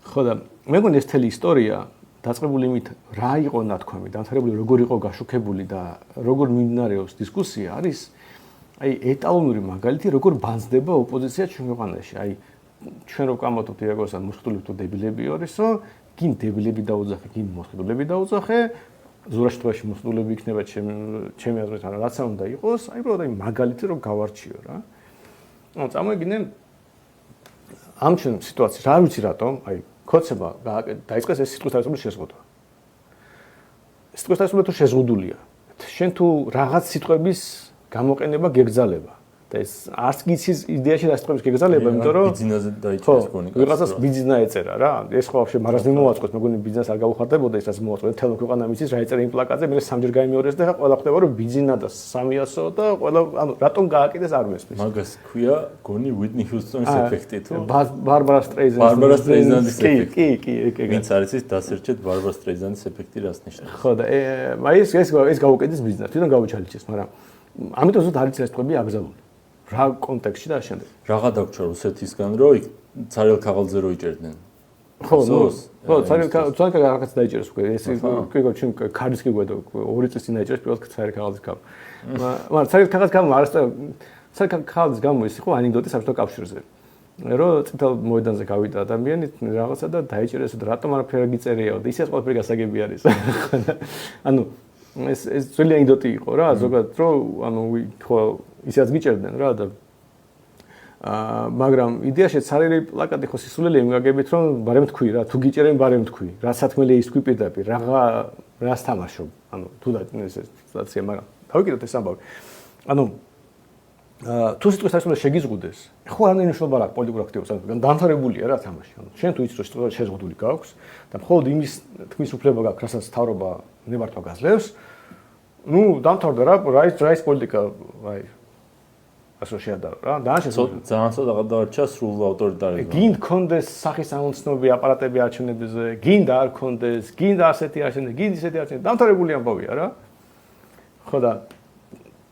ხო და მეგონი ეს თელი ისტორია დაწყებული იმით რა იყო ნათქვამი, დამთავრებული როგორ იყო გაშუქებული და როგორ მიმდინარეობს დისკუსია არის აი ეტალონური მაგალითი როგორ ბანძდება ოპოზიცია ჩვენ ქვეყანაში. აი ჩვენ რო კამოთობთ იაგოსან მოსხდულები თუ დებილები არისო, გინ დებილები დაუძახე, გინ მოსხდულები დაუძახე ზურაში თვაში მოსწავლეები იქნება ჩემი აზრით არა რაცა უნდა იყოს აი უბრალოდ აი მაგალითი რომ გავარჩიო რა ანუ წამოიგინე ამ ჩვენ სიტუაციაში რა ვიცი რატომ აი ქოცება დაიწყეს ეს სიტყვის თავისუფლების შეზღუდვა სიტყვის თავისუფლება თუ შეზღუდულია შენ თუ რაღაც სიტყვების გამოყენება გეგზალება და ეს არც გიცის იდეაში და სიტყვების გეგზალება იმიტომ რომ ბიზნესზე დაიჭირეს კონიკას ვიღაცას ბიზნესა ეწერა რა ეს ხო вообще მარაზმი მოვაწყოთ მეგონი ბიზნეს არ გავუხარდებოდა ეს რაც მოვაწყოთ თელო ქვეყანა მიცის რა ეწერა იმ პლაკატზე მე სამჯერ გამიმეორეს და ყველა ხვდება რომ ბიზნესა და 300 და ყველა ანუ რატომ გააკიდეს არ მესმის მაგას ქვია გონი უიტნი ჰიუსტონის ეფექტი თუ ბარბარა სტრეიზენდის ეფექტი კი ვინც არის ის დასერჩეთ ბარბარა სტრეიზენდის ეფექტი რას ნიშნავს ხო და აი ეს გაუკეთეს ბიზნესს თვითონ გავუჩალიჩეს მაგრამ ამიტომ ზუსტ არის ეს თყვები აკრძალული რა კონტექსტში და შემდეგ. რაღა დაგვრჩა რუსეთისგან რომ იქ ცარიელ ქაღალდზე რო იჭერდნენ. ხო, ცარიელ ქაღალდზე დაიჭერეს უკვე. ეს კიდევ ჩვენ ქარდის კი გვედო 2 წელი წინ დაიჭერეს პირველ ცარიელ ქაღალდის გამო. მაგრამ ცარიელ ქაღალდის გამო არასდროს ცარიელ ქაღალდის გამო ის იყო ანეკდოტი საბჭოთა კავშირზე. რომ წითელ მოედანზე გავიდა ადამიანი რაღაცა და დაიჭერეს და რატომ არაფერი გიწერიაო და ისეც ყველაფერი გასაგები არის. ანუ ეს ძველი ანეკდოტი იყო რა ზოგადად რომ ანუ ხო ისეც გიჭერდნენ რა და მაგრამ იდეაში ცარიელი პლაკატი ხო სისულელია მიგაგებით რომ ბარემ თქვი რა თუ გიჭერენ ბარემ თქვი რა სათქმელია ის თქვი პირდაპირ რას თამაშობ ანუ თუ და ეს სიტუაცია მაგრამ დავიკიდოთ ეს ამბავი ანუ თუ სიტყვის თავისუფლება შეგიზღუდეს ხო არ ნიშნულობა რა პოლიტიკურ აქტივობას ანუ დამთავრებულია რა თამაში ანუ შენ თუ იცი რომ სიტყვა შეზღუდული გაქვს და მხოლოდ იმის თქმის უფლება გაქვს რასაც თავრობა ნებართვა გაძლევს ну დამთავრდა რა ის პოლიტიკა აი ასე შეადარო რა ძალიან ცოტა გადაარჩა სრულ ავტორიტარიზმს გინ გქონდეს სახის ამოცნობი აპარატები არჩევნებზე გინდა არ გქონდეს გინდა ასეთი არჩევნები გინდა ისეთი არჩევნები დამთავრებული ამბავია რა ხო და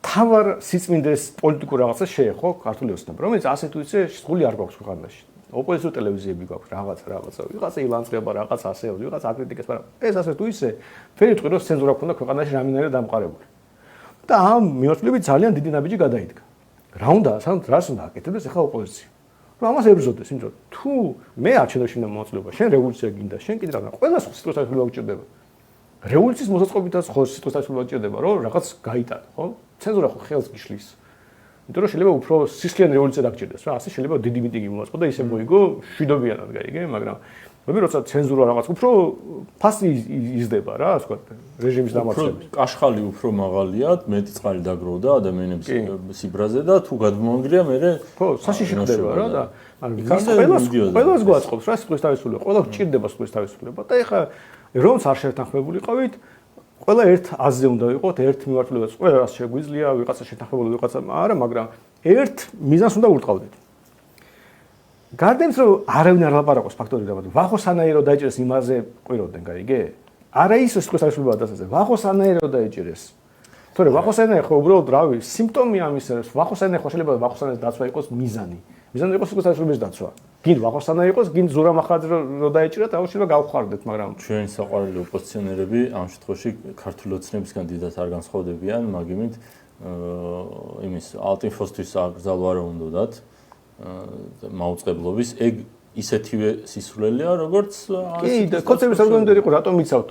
თავარ სიწმინდეს პოლიტიკურ რაღაცას შეეხო ქართული ოცნება რომელიც ასე თუ ისე სრული არ გვაქვს ქვეყანაში ოპოზიციურ ტელევიზიები გვაქვს რაღაცა ვიღაცა ილანძღება რაღაც ასეულს ვიღაცა აკრიტიკებს მაგრამ ეს ასე თუ ისე ფერი თქვი რომ ცენზურა ქონდა ქვეყანაში რამინერე დამყარებული და ამ მიმართულებით ძალიან დიდი ნაბიჯი გადაიდგა რა უნდა რას უნდა აკეთებდეს ახლა ოპოზიცია რომ ამას ებრძოდეს იმიტომ თუ მე არჩევნებში მინდა მონაწილეობა შენ რევოლუცია გინდა შენ კიდე რა ყველა სიტყვის თავისუფლება გჭირდება რევოლუციის მოსაწყობითაც ხო სიტყვის თავისუფლება გჭირდება რომ რაღაც გაიტანო ხო ცენზურა ხო ხელს გიშლის იმიტომ რომ შეიძლება უფრო სისხლიანი რევოლუცია დაგჭირდეს რა ასე შეიძლება დიდი მიტინგი მოაწყო და ისე მოიგო შვიდობიანად გაიგე მაგრამ მე როცა ცენზურა რაღაც უფრო ფასი იზრდება რა ასე ვთქვათ რეჟიმის დამარცხების კაშხალი უფრო მაღალია მეტი წყალი დაგროვდა ადამიანების სიბრაზე და თუ გადმოანგრია მე ხო საშიში ხდება რა და ყველას გვაწყობს რა სიტყვის თავისუფლება ყველა გჭირდება სიტყვის თავისუფლება და ეხლა რომც არ შეთანხმებულიყავით ყველა ერთ აზზე უნდა ვიყოთ ერთ მიმართულებაზე ყველა რას შეგვიძლია ვიღაცა შეთანხმებული ვიღაცა არა მაგრამ ერთ მიზანს უნდა ურტყავდეთ გარდა იმისა რომ არავინ არ ლაპარაკობს ფაქტორიულად ვახო სანაირო დაიჭერეს იმაზე ყვიროდნენ გაიგე არა ის სიტყვის თავისუფლება დასაძე ვახო სანაირო დაიჭერეს თორე ვახო სანაირო ხო უბრალოდ რავი სიმპტომი ამისა ვახო სანაირო ხო შეიძლება ვახო სანაირო დაცვა იყოს მიზანი იყო სიტყვის თავისუფლების დაცვა გინ ვახოსანა იყოს, გინ ზურა მახაძე რო დაეჭირათ, აუცილებლად გავხარდეთ, მაგრამ ჩვენი საყვარელი ოპოზიციონერები ამ შემთხვევაში ქართული ოცნების კანდიდატ არ განსხვავდებიან, მაგიმით იმის ალტინფოსთვის აკრძალვა არ უნდათ მაუწყებლობის ეგ ისეთივე სისულელია, როგორც კი, და კონცერტის ორგანიზატორი იყო, რატომ იცავთ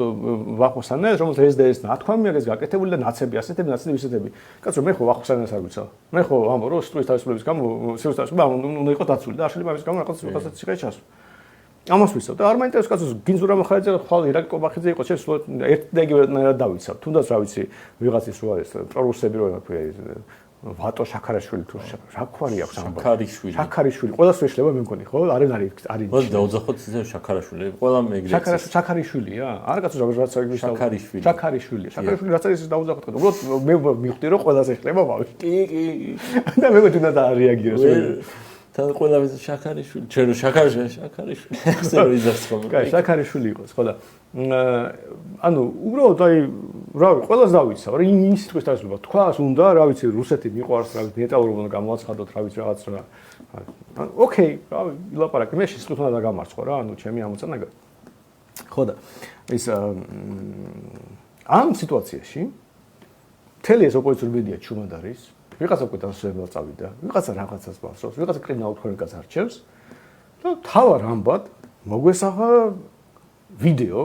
ვახოსანას, რომელიც ეს და ეს ნათქვამია, ეს გაკეთებული და ნაცები, ასეთები, ისეთები. კაცო, მე ხო ვახოსანას არ ვიცავ. მე ხო ამბობ, რომ სტრუის თავისუფლების გამო, სიუს თავისუფლება უნდა იყოს დაცული და არ შეიძლება ამის გამო რაღაცა ციხე ჩასვა. ამას ვიცავ და არ მაინტერესებს კაცო, გინზურა მახარაძე ხვალ ირაკ კობახიძე იყო, შეიძლება ერთ და იგივენაირად დავიცავ. თუნდაც რა ვიცი, ვიღაცის რო არის პრორუსები რო ქვია ვატო შაქარაშვილი თუ რა ქვარი აქვს ამბავი შაქარიშვილი ყველას შეიძლება მე მგონი ხო არ არის ხო დაუძახოთ ისე შაქარაშვილი ყველა მეგრეცი შაქარიშვილია არა კაცო რაღაც შაქარიშვილი შაქარიშვილი რაც არის დაუძახოთ უბრალოდ მე მივხვდი რომ ყველას ეხება ბავშვი კი და მე მეთუნა და რეაგირებს თან ყველა შაქარიშვილი ჩერო შაქარიშვილი ესე რომ იზარცხო კაი შაქარიშვილი იყოს ხო და ანუ უბრალოდ აი რავი ყველას დავიცავ რა იმის თქოს თავისუფლება თქვას უნდა რა ვიცი რუსეთი მიყვარს რა ვიცი ნეტალურობა უნდა გამოაცხადოთ რა ვიცი რაღაც რა ოკეი რავი ილაპარაკე მე სიტყვით უნდა დაგამარცხო რა ანუ ჩემი ამოცანა ხო და ის ამ სიტუაციაში მთელი ეს ოპოზიციური მედია ჩუმად არის ვიღაცა უკვე დასვენებელ წავიდა ვიღაცა რაღაცას ბავშვს ვიღაცა კრიმინალურ ქრონიკას არჩევს და თავარ ამბად მოგვესახა ვიდეო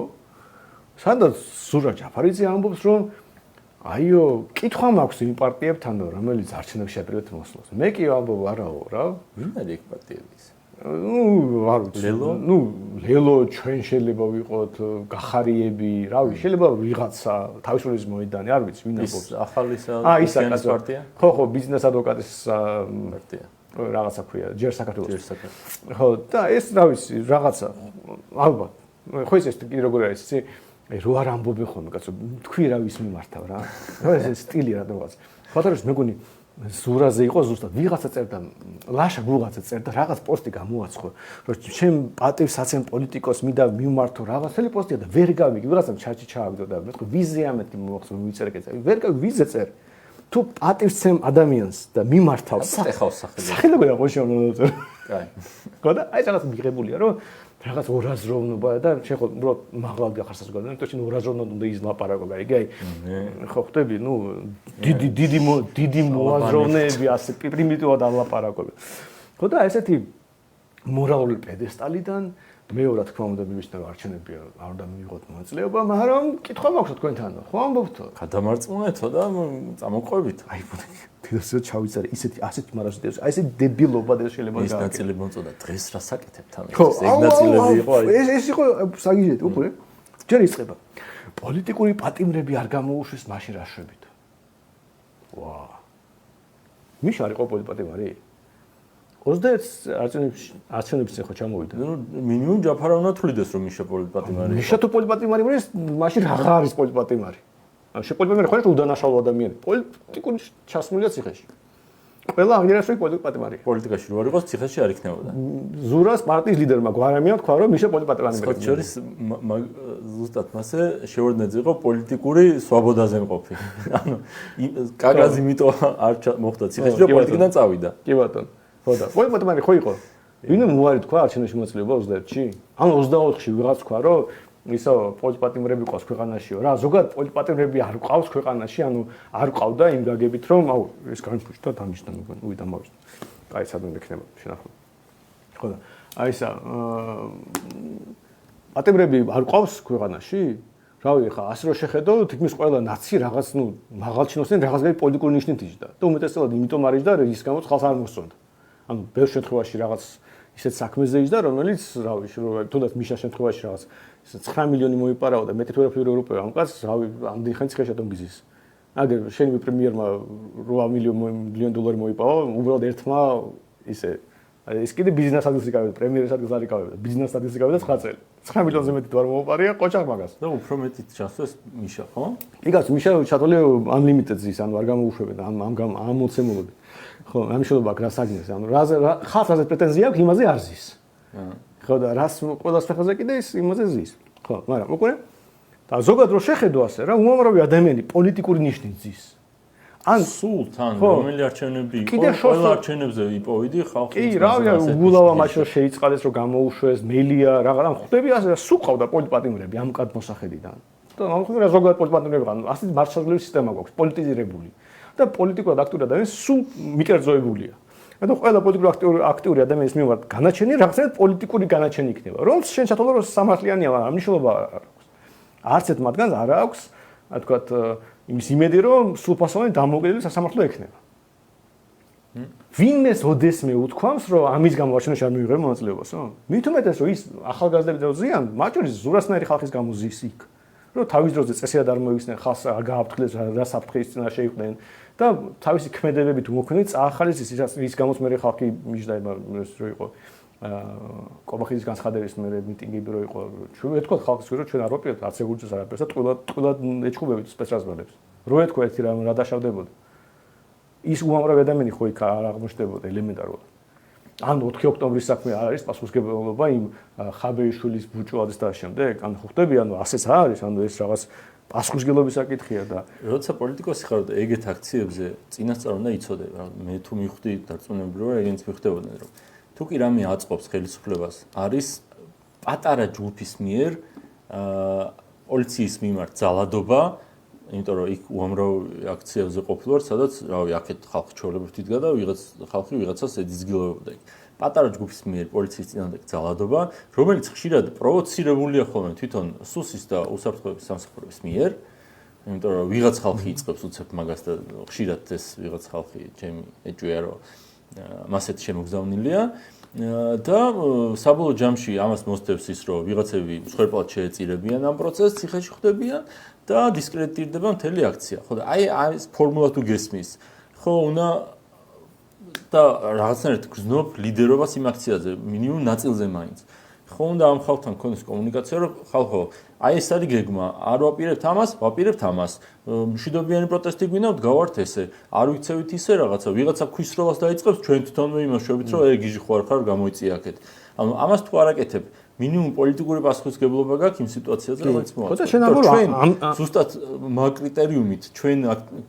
სადაც ზურა ჯაფარიძე ამბობს რომ აიო კითხვა მაქვს იმ პარტიებთან რომელიც არჩევნებში შეპირდეთ მოსვლას მე კი ამბობ არაო რა ვინ არის ეგ პარტიების არ ვიცი ლელო ჩვენ შეიძლება ვიყოთ გახარიები რავი შეიძლება ვიღაცა თავისუფლების მოედანი არ ვიცი ვინ ამბობს ახალისა ის პარტია ხო ბიზნეს ადვოკატის პარტია რაღაცა ქვია ჯერ საქართველოს ხო და ეს რა ვიცი რაღაცა ალბათ ხო ეს კი როგორ არის იცი აი რო არ ამბობენ ხოლმე კაცო თქვი რა ვის მიმართავ რა ეს სტილი რა რაღაც ხოთარებს მეგონი ზურაზე იყო ზუსტად ვიღაცა წერდა ლაშა გუღაცა წერდა რაღაც პოსტი გამოაცხო რომ ჩემ პატივსაცემ პოლიტიკოს მინდა მიმართო რაღაცელი პოსტია და ვერ გავიგე ვიღაცამ ჩაჭი ჩააგდო და მე თქვი ვიზე ამეთი მოახსოვ ვიწერე კეცა ვერ გავიგე ვიზე წერ თუ პატივსცემ ადამიანს და მიმართავს სახელს სახელი გქონდა ხო შემოწერ კაი ხო და აი რაღაც მიღებულია რომ რაღაც ორაზროვნობა და შეხო უბრალოდ მაღლად გახარ საზოგადოება, იმიტომ რომ ორაზროვნობა უნდა იზლაპარაკო, იგი აი ხო ხტები, ნუ დიდი მოაზროვნეები ასე პრიმიტივად ალაპარაკობენ. ხო და ესეთი მორალური პედესტალიდან მეორე თქმა უნდა მივიშნე არჩევნები არ უნდა მიიღოთ მონაწილეობა, მაგრამ კითხვა მაქვს თქვენთან, ხო ამბობთო? გადამარწმუნეთო და წამოყვებით. აი ფიდოსო ჩავიცარე ასეთი მარაშტებს, აი ესეთი დებილობა და შეიძლება ეს ნაწილი მოწოდა დღეს რა საკეთებთ ამას? ეს ნაწილები იყო აი ეს იყო საგიჟეტი უკვე ჯერ იწყება. პოლიტიკური პატიმრები არ გამოუშვეს მაშინ რა შვებით. ვა. მიშა არ იყო პოლიტპატიმარი? 21 არჩევნებში ხო ჩამოვიდა. ნუ მინიმუმ ჯაფარა უნდა თვლიდეს რომ მიშა პოლიტპატიმარი. მიშა თუ პოლიტპატიმარი არის, მაშინ რა არის პოლიტპატიმარი? ან შეპოლიტპატიმარი ხო არის უდანაშაულო ადამიანი. პოლიტიკური ჩასმულია ციხეში. ყველა აღიარებს რომ პოლიტპატიმარი. პოლიტიკაში რო არ იყოს ციხეში არ იქნებოდა. ზურას პარტიის ლიდერმა გვარამია თქვა რომ მიშა პოლიტპატიმარი. ხოჩორის ზუსტად მასე შევარდნაძე იყო პოლიტიკური სვაბოდაზე მყოფი. ანუ კაკრაზ იმიტომ არ მოხდა ციხეში რომ პოლიტიკიდან წავიდა. კი ბატონო. ხო და პოლიტპატიმარი ხო იყო? ვინ მოარი თქვა არჩევნებში მოწილება 21-ში? ან 24-ში ვიღაც თქვა რომ ისო პოლიტპატიმრები ყავს ქვეყანაშიო რა ზოგადად პოლიტპატიმრები არ ყავს ქვეყანაში ანუ არ ყავდა იმ გაგებით რომ აუ ეს განფუჭდა დამიჯდა მეგონი უი დამავიჯდა აი სადმე მექნება შენახო ხო და აი ისა პატიმრები არ ყავს ქვეყანაში რავი ხა ასე რომ შეხედო თითქმის ყველა ნაცი რაღაც ნუ მაღალჩინოსენ რაღაცები პოლიტიკური ნიშნით იჯდა და უმეტესად იმიტომ არ იჯდა ის გამოც ხალხს არ მოსწონდა ანუ ბევრ შემთხვევაში რაღაც ისეთ საქმეზე იჯდა რომელიც რავი თუნდაც მიშა შემთხვევაში რაღაც 9 მილიონი მოიპარაო და მეტი თორე ევროპა ამ კაცს რავი ამდენი ხანი ციხეში ატომგიზის აგერ შენი პრემიერმა 8 მილიონ დოლარი მოიპაო უბრალოდ ერთმა ისე ეს კიდე ბიზნეს ადგილს იკავებდა პრემიერის ადგილს არ იკავებდა ბიზნეს ადგილს იკავებდა 9 წელი 9 მილიონზე მეტი თუ არ მოუპარია ყოჩაღ მაგას და უფრო მეტი ჩასვეს მიშა ხო? იგაც მიშა ჩათოლე unlimited ზის ანუ არ გამოუშვებენ ამ მოცემულობით ხო ამ შეიძლება რა საგინეს ანუ ხალხს რაზე პრეტენზია აქვს იმაზე არ ზის ხო და რას ყველას ფეხაზე კიდე ის იმაზე ზის ხო მაგრამ უკვე და ზოგადად რო შეხედო ასე რა უამრავი ადამიანი პოლიტიკური ნიშნით ზის ან სულთან რომელი არჩევნები იყო ყველა არჩევნებზე იპოვიდი ხალხი კი რავია უგულავა მაშინ შეიწყალეს რომ გამოუშვეს მელია რაღაც ან ხვდები ასე სულ ყავდა პოლიტპატიმრები ამ კად მოსახედიდან და ამ ხდება ზოგადად პოლიტპატიმრები ყავდა ასეთ მარშალების სისტემა გვაქვს პოლიტიზირებული და პოლიტიკურად აქტიური ადამიანები სულ მიკერძოებულია და ყველა პოლიტიკურად აქტიური ადამიანის მიმართ განაჩენი რაღაცა პოლიტიკური განაჩენი იქნება რომ შენ შეთხოვრო რომ სამართლიანია მაგრამ მნიშვნელობა არ აქვს არც ერთ მათგანს არ აქვს რა თქვათ იმის იმედი რომ სულფასოვანი დამოუკიდებელი სასამართლო ექნება ვინმეს ოდესმე უთქვამს რომ ამის გამო არჩევნებში არ მიიღება მონაწილეობასო მით უმეტეს რომ ის ახალგაზრდები დაუზიან მათ შორის ზურასნაირი ხალხის გამო ზის იქ რომ თავის დროზე წესიად არ მოიხსნენ ხალხს არ გააფრთხილეს რა საფრთხის წინაშე იყვნენ და თავისი ქმედებებით უმოქმედებით წაახალეს ის გამოც მე ხალხი მიჯდა ის რო იყო კობახის განცხადების მე მიტინგები რო იყო ჩვენ ეთქვა ხალხს რომ ჩვენ არ ვაპირებთ არც ეგურჯს არაფერს და ტყუილად ეჩხუბებით სპეცრაზმალებს რო ეთქვა ერთი რა დაშავდებოდა ის უამრავი ადამიანი ხო იქ არ აღმოჩნდებოდა ელემენტარულად ან 4 ოქტომბრის საქმე არ არის პასუხისმგებლობა იმ ხაბეიშვილის ბუჭვადის და შემდეგ ან ხვდები ანუ ასეც არის ანუ ეს რაღაც პასუხისმგებლობის საკითხია და როცა პოლიტიკოსი ხარ და ეგეთ აქციებზე წინასწარ უნდა იცოდე მე თუ მივხვდი დარწმუნებული რომ ეგენც მივხვდებოდნენ რომ თუ კი რამე აწყობს ხელისუფლებას არის პატარა ჯგუფის მიერ პოლიციის მიმართ ძალადობა იმიტომ რომ იქ უამრავ აქციებზე ყოფილვარ სადაც რავი აქეთ ხალხი ჩაოლებრივ თიდგა და ხალხი ვიღაცას ეძგილოებდა იქ პატარა ჯგუფის მიერ პოლიციის წინააღმდეგ ძალადობა რომელიც ხშირად პროვოცირებულია ხოლმე თვითონ სუსის და უსაფრთხოების სამსახურების მიერ იმიტომ რომ ვიღაც ხალხი იწყებს უცებ მაგას და ხშირად ეს ვიღაც ხალხი ჩემი ეჭვია რომ მასეთი შემოგზავნილია და საბოლოო ჯამში ამას მოსდევს ის რომ ვიღაცები მსხვერპლად შეეწირებიან ამ პროცესს ციხეში ხვდებიან და დისკრედიტირდება მთელი აქცია ხო და აი ეს ფორმულა თუ გესმის ხო უნდა და რაღაცნაირად გრძნობ ლიდერობას იმ აქციაზე მინიმუმ ნაწილზე მაინც ხო უნდა ამ ხალხთან ქონდეს კომუნიკაცია რომ ხალხო აი ეს არის გეგმა არ ვაპირებთ ამას ვაპირებთ ამას მშვიდობიანი პროტესტი გვინდათ გავართ ესე არ ვიცევით ისე რაღაცა ვიღაცა ქვისროლას დაიწყებს ჩვენ თვითონვე იმაშობით რომ ეგ გიჟი ხო არ ხარ გამოიწია აქეთ ანუ ამას თუ არაკეთებ მინიმუმ პოლიტიკური პასუხისმგებლობა გაქვს იმ სიტუაციაზე რომელიც მოაწყო ჩვენ ზუსტად მაგ კრიტერიუმით ჩვენ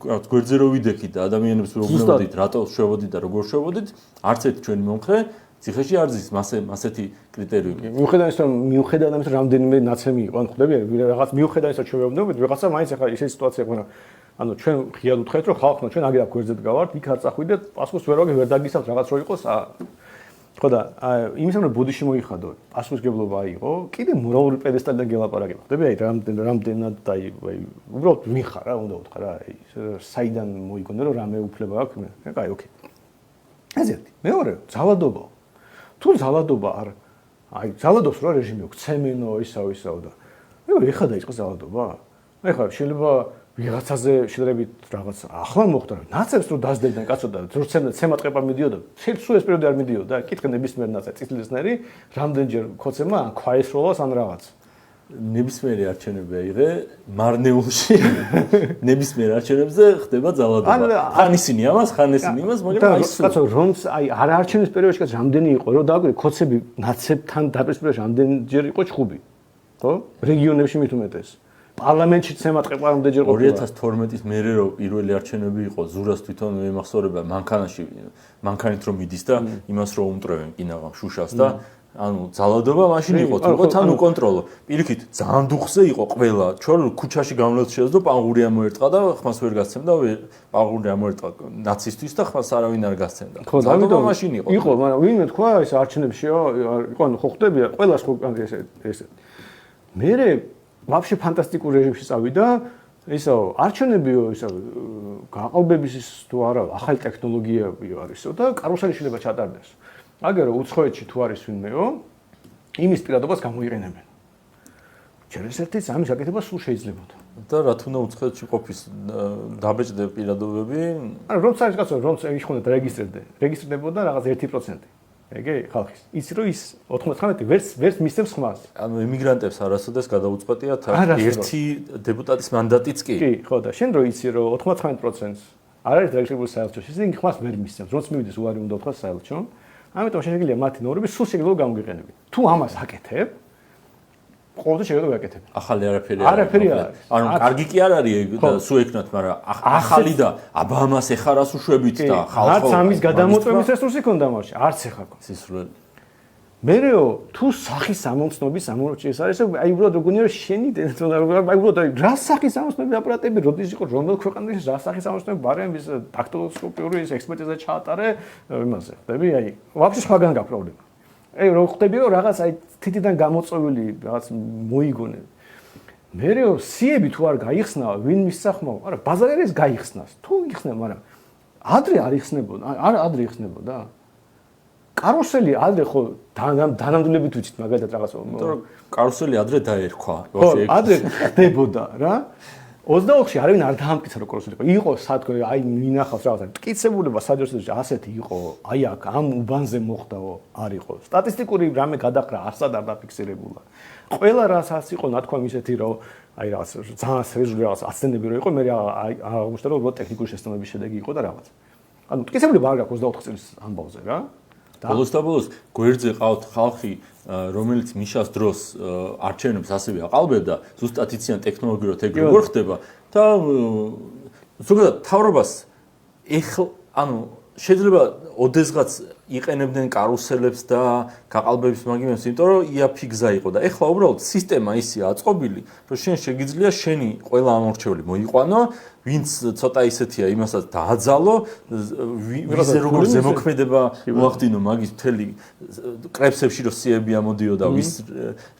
გვერდზე რო ვიდექით და ადამიანებს რო ვგნებოდით რატო შევოდით და როგორ შევოდით არც ერთი ჩვენი მომხრე ციხეში არ ზის მასეთი კრიტერიუმი მიუხედავად ამისა რამდენიმე ნაცემი იყო ან ხვდები რაღაც მიუხედავად იმისა ჩვენ ვეუბნებით ვიღაცა მაინც ახლა ისეთი სიტუაცია გვენა ანუ ჩვენ ღიად უთხრეთ რომ ხალხმა ჩვენ აგერ გვერდზე დგავართ იქ არ წახვიდეთ პასუხს ვერ დაგისავთ რაღაც რო იყოს ხო და იმისამ რომ ბოდიში მოიხადო პასუხისმგებლობა აიღო კიდე მორალური პედესტალიდან გელაპარაკება ხვდები აი რამდენად აი უბრალოდ ვიხარ რა უნდა უთხრა რა აი საიდან მოიგონე რომ რამე უფლება აქვს აი ოკეი ეს ერთი მეორე ძალადობა თუ ძალადობა არ აი ძალადობს რა რეჟიმი ქცემენო ისაო და ეხა დაიწყო ძალადობა აი ხა შეიძლება ვიღაცაზე შეიძლება რაღაც ახლა მოხდა რომ ნაცებს რო დასდებდნენ კაცო და რო ცემატყება მიდიოდა შეიძლება სულ ეს პერიოდი არ მიდიოდა კითხე ნებისმიერ ნაცებს წითლისნერი რამდენჯერ ქოცემა ქვაესროლას ან რაღაც ნებისმიერი არჩევნები აიღე მარნეულში ნებისმიერ არჩევნებზე ხდება ძალადობა ხან ისინი ამას ხან ისინი იმას მაგრამ აი კაცო რომს აი არ არჩევნების პერიოდში კაც რამდენი იყო რომ დააკვირდე ქოცები ნაცებთან დაპირისპირებაში რამდენჯერ იყო ჩხუბი ხო რეგიონებში მით უმეტეს პარლამენტში ცემატყება რამდენჯერ ყოფილა 2012-ის მერე რომ პირველი არჩევნები იყო ზურას თვითონ მემახსოვრება მანქანაში მანქანით რომ მიდის და იმას რომ უმტრევენ კინაღამ შუშას და ანუ ძალადობა მაშინ იყო თქო თან უკონტროლო პირიქით ძალიან დუხზე იყო ყველა ჩვენ ქუჩაში გამლევს შეძლო პაღური ამოერტყა და ხმას ვერ გასცემდა პაღური ამოერტყა ნაცისტვის და ხმას არავინ არ გასცემდა ძალადობა მაშინ იყო მაგრამ ვინმე თქვა ეს არჩევნებშიო იყო ანუ ხო ხვდებია ყველას ხო ესე მერე ვაფშე ფანტასტიკურ რეჟიმში წავიდა ისო არჩევნებიო ისო გაყალბების ის თუ არა ახალი ტექნოლოგიებიო არისო და კარუსელი შეიძლება ჩატარდეს აგერო უცხოეთში თუ არის ვინმეო იმის პირადობას გამოიყენებენ ჩერესერთის ამის აკეთება სულ შეიძლებოდა და რა თქმა უნდა უცხოეთში ყოფის დაბეჭდა პირადობები არა რომც არის კაცო რომც იხონდა რეგისტრდებოდა რაღაც 1% ეგე ხალხის იცი რომ ის 99 ვერც მისცემს ხმას ანუ იმიგრანტებს არასოდეს გადაუწყვეტიათ ერთი დეპუტატის მანდატიც კი ხო და შენ რო იცი რომ 99%-ს არ არის რეგისტრირებული საელჩოში ისინი ხმას ვერ მისცემს როც მივიდეს უარი უნდა უთხრას საელჩო ამიტომ შეიძლება მათი ნორმები სულ შეიძლება გამოგიყენები თუ ამას აკეთებ ყოველთვის შეიძლება გაკეთებ. ახალი არაფერი არაფერი არ არის. ანუ კარგი კი არ არის და სულ ეკნათ, მაგრამ ახალი და აბა ამას ეხარას უშვებით და ხალხო. არც ამის გადამოწმების რესურსი ქონდა მაშინ, არც ეხა ქონდა. სისრულე. მერეო თუ სახის ამომცნობის ამორჩი ეს არის, აი უბრალოდ როგორია რომ შენი აი უბრალოდ რა სახის ამომცნობის აპარატები როდის იყო რომელ ქვეყანაში რა სახის ამომცნობის ბარემის დაქტილოსკოპიური ექსპერტიზა ჩაატარე იმაზე. ხდები? აი ვაფშე სხვაგან გაქვს პრობლემა. აი რო ხდები რომ რაღაც აი თითიდან გამოწვეული რაღაც მოიგონე. მერეო სიები თუ არ გაიხსნა, ვინ მისახმო? არა, ბაზარი არის გაიხსნას. თუ იხსნა, მაგრამ ადრე არ იხსნებოდა, ადრე იხსნებოდა. კარუსელი ადრე ხო დანამდვილებით ვიცით მაგალითად რაღაც. იმიტომ რომ კარუსელი ადრე დაერქვა. ხო, ადრე ხდებოდა რა. 24-ში არავინ არ დაამტკიცა რომ კარუსელი იყო. იყო სათქო, აი მინახავს რაღაცა. მტკიცებულება საჯარისოებში ასეთი იყო. აი აქ ამ უბანზე მოხდაო, არ იყო. სტატისტიკური რამე გადახრა არსად არ დაფიქსირებულა. ყველა რასაც იყო ნათქვამი ისეთი რომ აი რაღაც ძალიან სერიოზული რაღაც აცდენები რო იყო, მე აღმოჩნდა რომ უბრალოდ ტექნიკური შესწავლების შედეგი იყო და რაღაც. ანუ მტკიცებულება არ გაქვს 24 წლის ამბავზე რა. ბოლოს და ბოლოს გვერდზე ყავთ ხალხი, რომელიც მიშას დროს არჩევნებს ასევე აყალბებდა, ზუსტად იციან ტექნოლოგიურად ეგ როგორ ხდება და ზოგადად თავრობას ანუ შეიძლება ოდესღაც იყენებდნენ კარუსელებს და გაყალბების მაგიმებს, იმიტომ რომ იაფი გზა იყო და ეხლა უბრალოდ სისტემა ისეა აწყობილი, რომ შენ შეგიძლია შენი ყველა ამორჩეული მოიყვანო, ვინც ცოტა ისეთია, იმასაც დააძალო, ვიზე როგორ ზემოქმედება მოახდინო მაგის მთელი კრებსებში რო სიები ამოდიოდა, ვის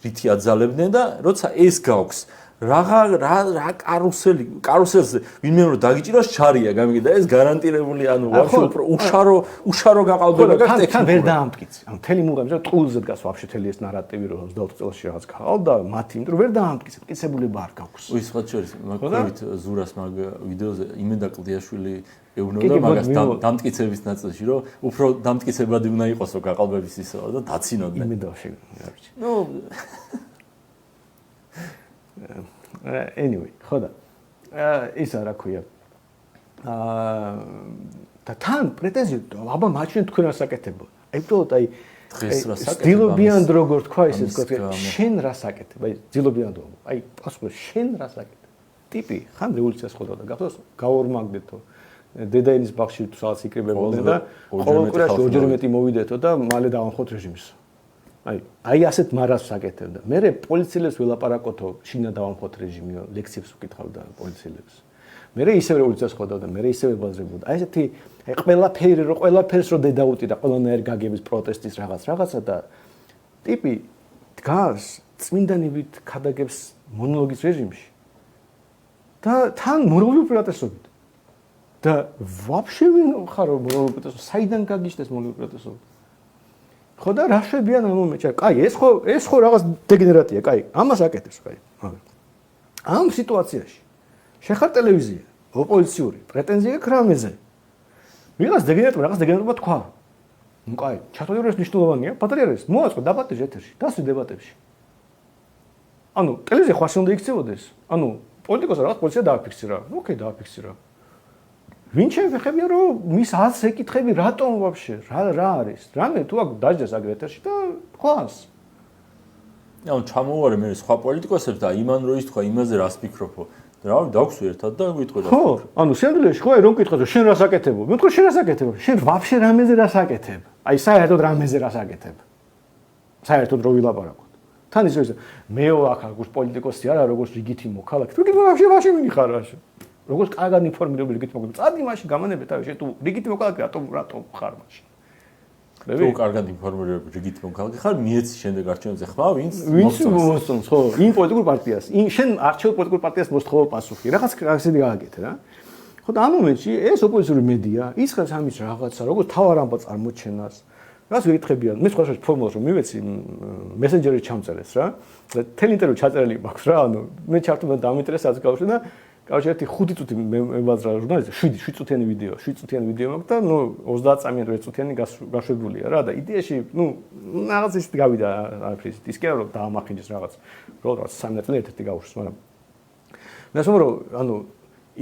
რითი აძალებდნენ და როცა ეს გაქვს რა კარუსელზე ვინმე რომ დაგიჭიროს ჩარია გამიგე და ეს გარანტირებული ანუ ვაფშე უშარო გაყალბება გაქვს ტექნიკურად. თან ვერ დაამტკიცე. ანუ მთელი მუღამი რა ტყულზე დგას ვაფშე მთელი ეს ნარატივი რომ 24 წელში რაღაც ქალდა მათი, იმიტომ რომ ვერ დაამტკიცე, მტკიცებულება არ გაქვს. უი სხვა შორის მაგობით ზურას მაგ ვიდეოზე იმედა კლდიაშვილი ეუბნებოდა მაგას დამტკიცების ნაწილში რომ უფრო დამტკიცებადი უნდა იყოს რომ გაყალბების ისაა და დაცინოდნენ. იმედა შეგარჩი. ნუ anyway, ხო და ის რა ქვია. და თან პრეტენზია, აბა მაჩვენ თქვენ რას აკეთებო. აი უბრალოდ აი ძილობიან როგორ თქვა ისე თქვა შენ რას აკეთებ? აი ძილობიან რომ აი პასუხი შენ რას აკეთებ? ტიპი ხან რევოლუციას ხედავდა გახსოვს გაორმაგდეთო. დედაენის ბაღში თუ რაღაც იკრიბებოდნენ და ყოველ კვირაში ორჯერ მეტი მოვიდეთო და მალე დავამხოთ რეჟიმს. აი ასეთ მარას აკეთებდა. მე პოლიციელებს ველაპარაკოთო, შინა დავამხოთ რეჟიმი, ლექციებს უკითხავდა პოლიციელებს. მე ისევ რევოლუციას ხედავდა, მე ისევ ბაზრებოდა. აი ესეთი აი ყველაფერს რო დედაუტი და ყველანაირი გაგების პროტესტის რაღაცა და ტიპი დგას წმინდანებით ქადაგებს მონოლოგის რეჟიმში. და თან მორალური უპირატესობით. და ვაფშე ვინ ხარ მორალური უპირატესობა? საიდან გაგიშდეს მორალური უპირატესობა? ხო და რა შვებიან ამ მომენტში? კაი, ეს ხო რაღაც დეგენერატია, კაი, ამას აკეთებს, კაი. ამ სიტუაციაში შეხარ ტელევიზია, ოპოზიციური, პრეტენზია აქვს რამეზე. ვიღაც დეგენერატობა თქვა. ნუ კაი, ჩათვალიეროს მნიშვნელოვანია, პატრიარეს, მოაწყო დაბატები ეთერში, დასვი დებატებში. ანუ ტელევიზია ხარ უნდა იქცევოდეს. ანუ პოლიტიკოსს რაღაც პოლიცია დააფიქსირა. ოკეი, დააფიქსირა. ვინ შევეხებია რომ მის აზრს ეკითხები რატომ ვაფშე რა არის? რამე თუ აქ დაждდეს აგ ეთერში და ყვას. ანუ ჩამოვარე მე სხვა პოლიტიკოსებს და იმან რო ის თქვა იმაზე რას ფიქრობო. რავი, დავხსვი ერთად და ვიტყვი რა. ხო, ანუ სინამდვილეში ხო რომ კითხავ შენ რას აკეთებო? მე თქვა შენ რას აკეთებ? შენ ვაფშე რამეზე რას აკეთებ? აი საერთოდ რამეზე რას აკეთებ? საერთოდ რო ვილაპარაკოთ. თან ის მეო აქ აგუს პოლიტიკოსი არა როგორც რიგითი მოქალაქე. თუ კი ვაფშე მინიხარ რაში. როგორც კარგად ინფორმირებული რიგითი მოქალაქე. წადი მაშინ გამანებე თავი შე თუ რიგითი მოქალაქე რატომ ხარ მაშინ? თუ კარგად ინფორმირებული რიგითი მოქალაქე ხარ, მიეცი შემდეგ არჩევნებზე ხმა, ვინც მოსწონს, ხო, იმ პოლიტიკურ პარტიას. შენ არჩეულ პოლიტიკურ პარტიას მოსთხოვო პასუხი. რაღაც ასეთი გააკეთე რა. ხო და ამ მომენტში ეს ოპოზიციური მედია იწყებს ამის რაღაცა, როგორც თავარ ამბა წარმოჩენას. რას ვეკითხებიან? მე სხვა ფორმულას რომ მივეცი მესენჯერში ჩამწერეს რა. თელი ინტერვიუ ჩაწერილი მაქვს რა, ანუ მე ჩართულობ და დამინტერესებს გავშვი და კავშირი 5 წუთი მებაზრა ჟურნალისტი 7 წუთიანი ვიდეო მაქვს და ნუ 30 წამიანი 1 წუთიანი გაშვებულია რა და იდეაში ნუ რაღაც ისეთი გავიდა არაფრის ის კი არა რომ დაამახინჯეს რაღაც როგორც 3 ნაწილი ერთ-ერთი გავუშვეს მაგრამ მე ասում რომ ანუ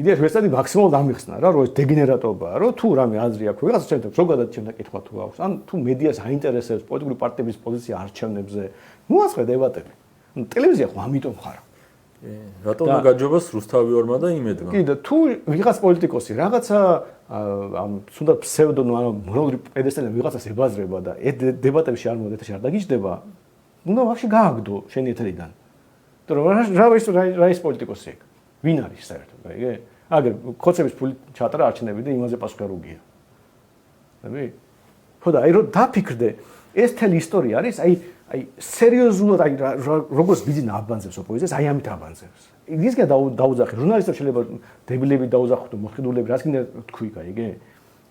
იდეაში ვეცადი მაქსიმალურად ამიხსნა რა რომ ეს დეგენერატობაა რომ თუ რამე აზრი აქვს ვიღაცა შეიძლება ზოგადად ჩემთან კითხვა თუ აქვს ან თუ მედიას აინტერესებს პოლიტიკური პარტიების პოზიცია არჩევნებზე მოაწყე დებატები ტელევიზია ხო ამიტომ ხარ. რატომ უნდა გაჯობოს რუსთავიორმა და იმედმა? კი და თუ ვიღაც პოლიტიკოსი რაღაცა ამ თუნდაც ფსევდონო ანუ მონოლოგი პედესტალზე ვიღაცას ებაზრება და დებატებში არ მოდი ეთერში არ დაგიჯდება, უნდა ვაფშე გააგდო შენი ეთერიდან. იმიტომ რომ რა ის პოლიტიკოსი ეგ? ვინ არის საერთოდ, აიგე? აგერ ხოცების ფული ჩატარა არჩენები და იმაზე პასუხი არ უგია. ხები? ხო და აი რომ დაფიქრდე, ეს თელი ისტორია არის, აი სერიოზულად აი როგორც ბიზნეს აბანძებს ოპოზიციას, აი ამით აბანძებს. ისგა დაუძახე, ჟურნალისტებს შეიძლება დებილები დაუძახოთ, მოხიდულები, რაც გინდა თქვი, აიგე?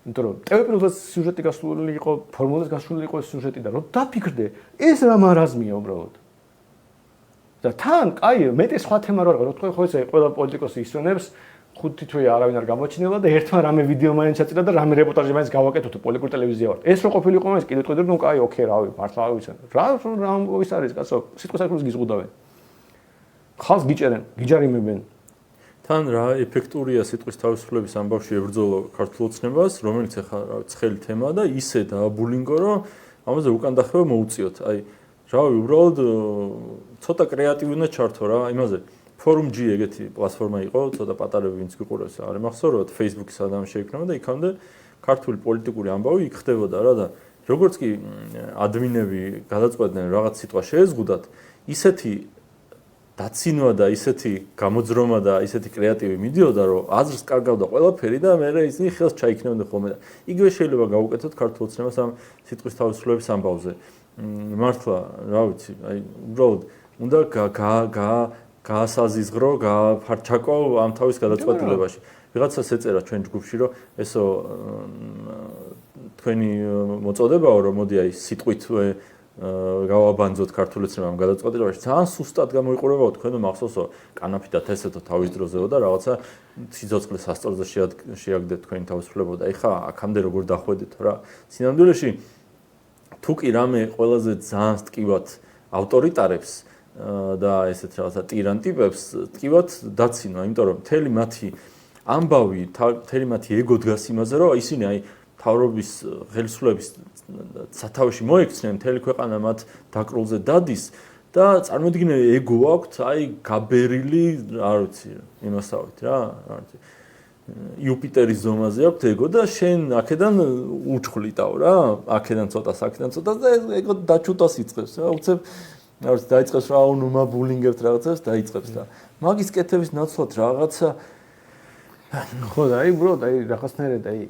იმიტომ რომ ტელეპროდუქტის სიუჟეტი გასული იყო, ფორმულას გასული იყო სიუჟეტი და რომ დაფიქრდე, ეს რა მარაზმია უბრალოდ. და თან, კაი, მეტი სხვა თემა რა ვარ, ხო ესე ყველა პოლიტიკოსი ისვენებს, ხუთი თვე არავინ არ გამოჩნდება და ერთმა რამე ვიდეო მაინც ჩაწერა და რამე რეპორტაჟი მაინც გავაკეთოთ პოლიტიკური ტელევიზია ვარ. ეს რო ყოფილიყო მაინც კიდე თქვენ რომ კაი, ოკეი, რავი, მართლა ავიცან. რა ის არის, კაცო, სიტყვის საქმეს გიზღუდავენ. ხალხს გიჭერენ, გიჯარიმებენ. თან რა ეფექტურია სიტყვის თავისუფლების ამბავში ებრძოლო ქართულ ოცნებას, რომელიც ახლა ცხელი თემაა და ისე დააბულინგო, რომ ამაზე უკან დახევა მოუწიოთ. აი, რავი, უბრალოდ ცოტა კრეატივი უნდა ჩართო რა, იმაზე. Forum G ეგეთი პლატფორმა იყო, ცოტა პატარები ვინც გიყურებს, არ ემახსოვროთ, Facebook-ის ადამიანი შეიქმნება და იქამდე ქართული პოლიტიკური ამბავი იქ ხდებოდა რა და როგორც კი ადმინები გადაწყვეტდნენ რაღაც სიტყვა შეეზღუდათ, ისეთი დაცინვა და ისეთი გამოძრომა და ისეთი კრეატივი მიდიოდა, რომ აზრს კარგავდა ყველაფერი და მე ისინი ხელს ჩაიქნევდნენ ხოლმე და იგივე შეიძლება გავუკეთოთ ქართულ ოცნებას ამ სიტყვის თავისუფლების ამბავზე. მართლა, რა ვიცი, აი უბრალოდ უნდა გაასაზიზღრო, გააფარჩაკო ამ თავის გადაწყვეტილებაში. ვიღაცას ეწერა ჩვენ ჯგუფში, რომ ესო თქვენი მოწოდებაო, რომ მოდი აი სიტყვით გავაბანძოთ ქართულ ოცნებამ გადაწყვეტილებაში. ძალიან სუსტად გამოიყურებაო თქვენო მახსოვსო, კანაფი და თესეთო თავის დროზეო და რაღაცა სიცოცხლე სასწორზე შეაგდეთ თქვენი თავისუფლება და ეხა აქამდე როგორ დახვედით რა. სინამდვილეში თუ კი რამე ყველაზე ძალიან ტკივად ავტორიტარებს და ესეთ რაღაცა ტირანტიპებს ტკივად დაცინვა, იმიტომ რომ მთელი მათი ამბავი, მთელი მათი ეგო დგას იმაზე, რომ ისინი აი თავრობის ხელისუფლების სათავეში მოექცნენ, მთელი ქვეყანა მათ დაკრულზე დადის და წარმოიდგინე ეგო აქვთ, აი გაბერილი, არ ვიცი, იმასავით რა, არ ვიცი. იუპიტერის ზომაზე აქვთ ეგო და შენ აქედან უჩხვლიტავ რა, აქედან ცოტას, აქედან ცოტას და ეგო დაჩუტას იწყებს რა, უცებ არ ვიცი, დაიწყებს რა, ნუმა ბულინგებთ რაღაცას, დაიწყებს და მაგის კეთების ნაცვლად რაღაცა ხო და აი უბრალოდ აი რაღაცნაირად აი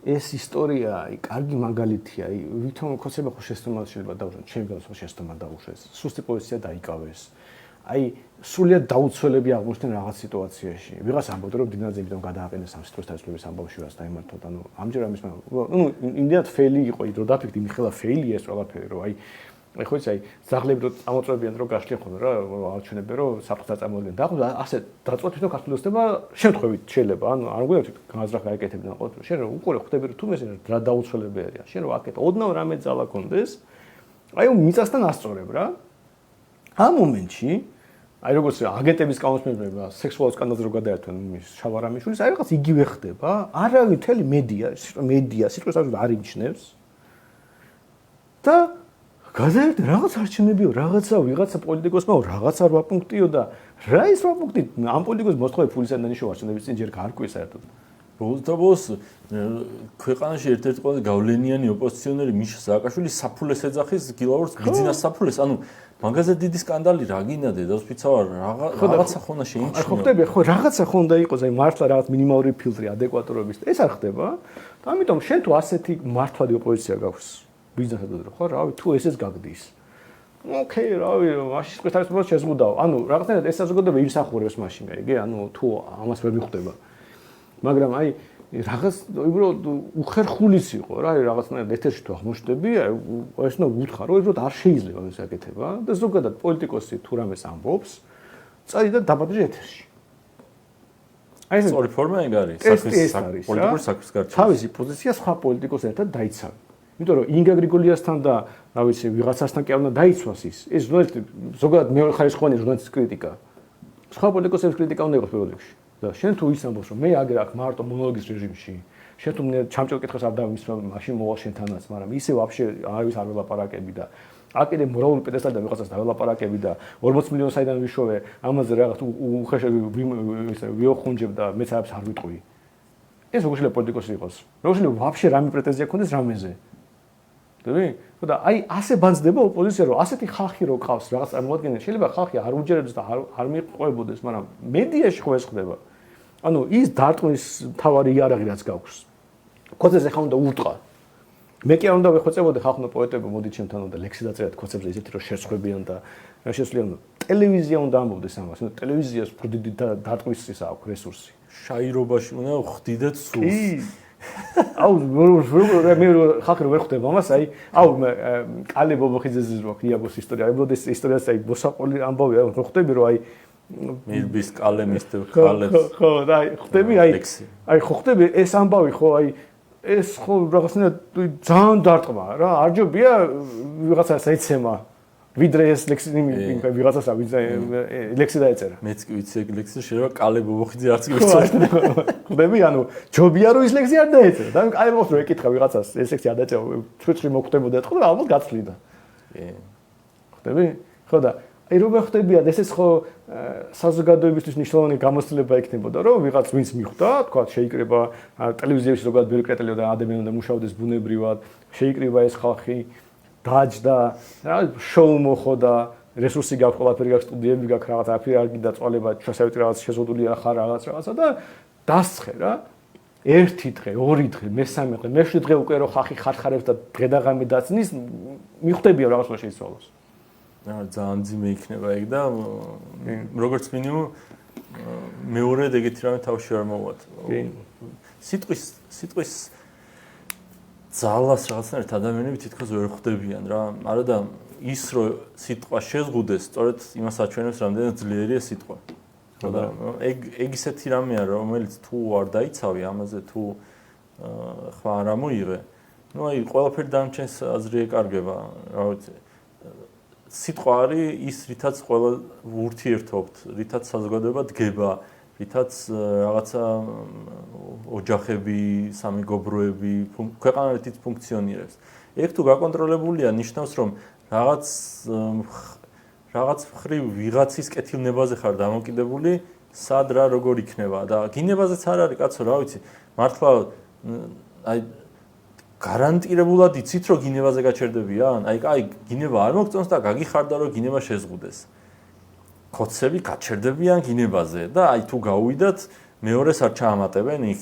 ეს ისტორია აი კარგი მაგალითია, აი ვითომ ხოცება ხო შეცდომა შეიძლება დაუშვეს, ჩემი გავს ხო შეცდომა დაუშვეს, სუსტი პოზიცია დაიკავეს. აი სულიად დაუცველები აღმოჩნდნენ რაღაც სიტუაციაში. ვიღაც ამბობდა რომ დინაძე იმიტომ გადააყენეს ამ სიტყვის თავისუფლების ამბავში რაც დაემართოთ, ანუ ამჯერ ამის ნუ იმდენად ფეილი იყო, რომ დაფიქრდი მიხელა ფეილია ეს ყველაფერი, რომ აი ხო იცი, აი ზაღლები რო წამოწვევიან რომ გაშლიან ხოლმე რა, არჩევნები რომ საფრთხეს წარმოადგენენ. და ახლა ასე დაწყვეტით რომ ქართული ოცნება შემთხვევით შეიძლება, ანუ არ გვინდა განაზრახ გაეკეთებინა ყოველთვის. შენ რომ უყურე ხვდები რომ თუ მე რა დაუცველებელია. შენ რომ აკეთე, ოდნავ რამე ძალა კონდეს, აი მიწასთან ასწორებ რა. ამ მომენტში აი როგორც აგენტების კანონმდებლობა სექსუალურ სკანდალზე რო გადაერთვენ მის შავარამიშვილის, აი რაღაც იგივე ხდება. არავინ მთელი მედია სიტყვის არ იმჩნევს. და გადაერთე რაღაც არჩევნებიო, რაღაცა ვიღაცა პოლიტიკოსმა რაღაცა 8 პუნქტიო და რა ის 8 პუნქტი ამ პოლიტიკოს მოსთხოვე ფულისა დანიშნულ არჩევნების წინ ჯერ გარკვევს საერთოდ. ბოლოს ქვეყანაში ერთ-ერთი ყველაზე გავლენიანი ოპოზიციონერი მიშა სააკაშვილი საფულეს ეძახის გილაურს გიძინას საფულეს, ანუ მაგაზე დიდი სკანდალი რა გინდა დედოფლიცავარ რაღაცა ხონდა შეიმჩნევა. ხო ხდები, ხო რაღაცა ხონდა იყოს, აი მართლა რაღაც მინიმალური ფილტრი ადეკვატურობის და ეს არ ხდება. და ამიტომ შენ თუ ასეთი მართლადი ოპოზიცია გაქვს ბიზნესად ხო, რავი, თუ ესეც გაგდის. ოკეი, რავი, მაშინ სიტყვის თავისუფლებას შეზღუდავ. ანუ რაღაცნაირად ეს საზოგადოება იმსახურებს მაშინ, აიგე, ანუ თუ ამას ვერ მიხვდება. მაგრამ აი რაღაც უბრალოდ უხერხულის იყო რა, რაღაცნაირად ეთერში თუ აღმოჩნდები, აი ეს უნდა უთხრა, რომ უბრალოდ არ შეიძლება ეს აკეთება და ზოგადად პოლიტიკოსი თუ რამეს ამბობს, წადი და დაბადე ეთერში. აი ეს სწორი ფორმა ეგ არის, პოლიტიკური საქმის გარჩევა. თავისი პოზიცია სხვა პოლიტიკოსთან ერთად დაიცავი. იმიტომ რომ ინგა გრიგოლიასთან და რა ვიცი, ვიღაცასთან კი არ უნდა დაიცვას ის. ეს ზოგადად მეორე ხარისხოვანი ჟურნალისტის კრიტიკა. სხვა პოლიტიკოსების კრიტიკა უნდა იყოს პირველ რიგში. და შენ თუ ის ამბობს რომ მე აგერ აქ მარტო მონოლოგის რეჟიმში, შენ თუ მე ჩამჭერ კითხავს არ დავისვა, მაშინ მოვალ შენთანაც, მაგრამ ისე ვაფშე არავის არ ველაპარაკები და აკიდე მორალური პედესტალი და ვიღაცას დაველაპარაკები და 40 მილიონი საიდან ვიშოვე, ამაზე რაღაც ვიოხუნჯებ და მეც არაფერს არ ვიტყვი. ეს როგორ შეიძლება პოლიტიკოსი იყოს? როგორ შეიძლება ვაფშე რამე პრეტენზია ქონდეს რამეზე? დები? ხო და აი ასე ბანძდება ოპოზიცია, რომ ასეთი ხალხი რო ყავს რაღაც წარმოადგენენ, შეიძლება ხალხი არ უჯერებს და არ მიყვებოდეს, მაგრამ მედიაში ხო ეს ხდება. ანუ ის დარტყმის თავარი იარაღი რაც გაქვს. ქოცეს ეხლა უნდა ურტყა. მე კი არ უნდა ვეხვეწებოდე ხალხო პოეტები მოდით ჩემთან უნდა ლექსი დაწერათ ქოცებზე ისეთი რომ შეცხვებიან და რა შესვლიან ტელევიზია უნდა ამბობდეს ამას. ანუ ტელევიზიას ფრდიდი და დარტყმის ის აქვს რესურსი. შაირობაში უნდა ხდიდეთ სულს. აუ მე ხალხი ვერ ხვდება ამას, აი აუ კალე ბობოხიძეზე რო იაგოს ისტორია, ებოდეს ისტორიას აი მოსაყოლი ამბავია, რო ხვდები რომ აი მირბის კალემის და კალებს. ხო და აი ხვდები აი ხო ხვდები ეს ამბავი ხო აი ეს ხო რაღაცნაირად ძალიან დარტყმა რა, არ ჯობია ვიღაცას ეცემა. ვიდრე ეს ლექსი ვიღაცას ლექსი დაეწერა. მეც კი ვიცი ეგ ლექსი შეიძლება კალე ბობოხიძე არც კი ვიცი. ხვდები ანუ ჯობია რომ ის ლექსი არ დაეწერა. და კალე ბობოხიძე რო ეკითხა ვიღაცას ეს ლექსი არ დაეწერა, ცუცრი მოხვდებოდა და ხო ალბათ გაცლიდა. ხვდები? ხო და აი რომ ხვდებიან ესეც ხო საზოგადოებისთვის მნიშვნელოვანი გამოცდილება იქნებოდა რომ ვიღაც ვინც მიხვდა, თქვა შეიკრება ტელევიზიაში როგორ ბიუროკრატიულად ადამიანი უნდა მუშაობდეს ბუნებრივად, შეიკრება ეს ხალხი დაჯდა, რა შოუ მოხდა, რესურსი გაქვს, ყველაფერი გაქვს, სტუდიები გაქვს, რაღაც აფერი არ გინდა წვალება, ჩვენსავით რაღაც შეზღუდული ახარ რაღაცა და დასცხე რა. ერთი დღე, ორი დღე, მესამე დღე, მეშვიდე დღე უკვე რო ხალხი ხარხარებს და დღე და ღამე დაცნის, მიხვდებია რაღაც რა შეიცვალოს. ძალიან ძიმე იქნება ეგ და როგორც მინიმუმ მეორე ეგეთი რამე თავში არ მოვად. სიტყვის ძალას რაღაცნაირად ადამიანები თითქოს ვერ ხვდებიან რა. არა და ის რომ სიტყვა შეზღუდეს, სწორედ იმას აჩვენებს, რამდენად ძლიერია სიტყვა. ხო და ეგ ისეთი რამეა, რომელიც თუ არ დაიცავი ამაზე, თუ ხმა არ ამოიღე, ну აი ყველაფერი დამჩენს აზრი ეკარგება, რა ვიცი. სიტყვა არის ის, რითაც ყველა ურთიერთობთ, რითაც საზოგადოება დგება, რითაც რაღაცა ოჯახები, სამეგობროები, ქვეყანა რითიც ფუნქციონირებს. ეგ თუ გაკონტროლებულია, ნიშნავს, რომ რაღაც მხრივ ვიღაცის კეთილნებაზე ხარ დამოკიდებული, სად რა როგორ იქნება და გინებაზეც არ არის, კაცო, რა ვიცი, მართლა აი გარანტირებულად იცით, რომ გინებაზე გაჩერდებიან? აი გინება არ მოგწონს და გაგიხარდა, რომ გინება შეზღუდეს. ქოცები გაჩერდებიან გინებაზე და აი თუ გაუვიდათ, მეორეს არ ჩაამატებენ იქ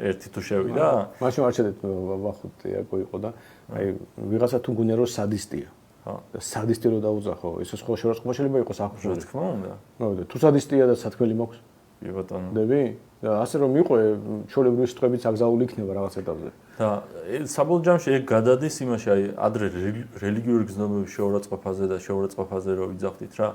ერთი თუ შევიდა. მაშინ არ შედეთ ვახუტია იყო და აი ვიღაცა თუ გუნია რომ სადისტია. ხო. სადისტი რო დაუძახო, ეს ხო შევაწყობა შეიძლება იყოს ახუშული. რა თქმა უნდა. მოვიდა, თუ სადისტია და სათქმელი მაქვს? კი ბატონო. დები? და ასე რომ მიყვე, ჩვეულებრივი სიტყვებიც აგზაული იქნება რაღაც ეტაპზე. და საბოლოო ჯამში ეგ გადადის იმაში, აი ადრე რელიგიური გზნობების შეურაცხყოფაზე და შეურაცხყოფაზე რო ვიძახდით რა.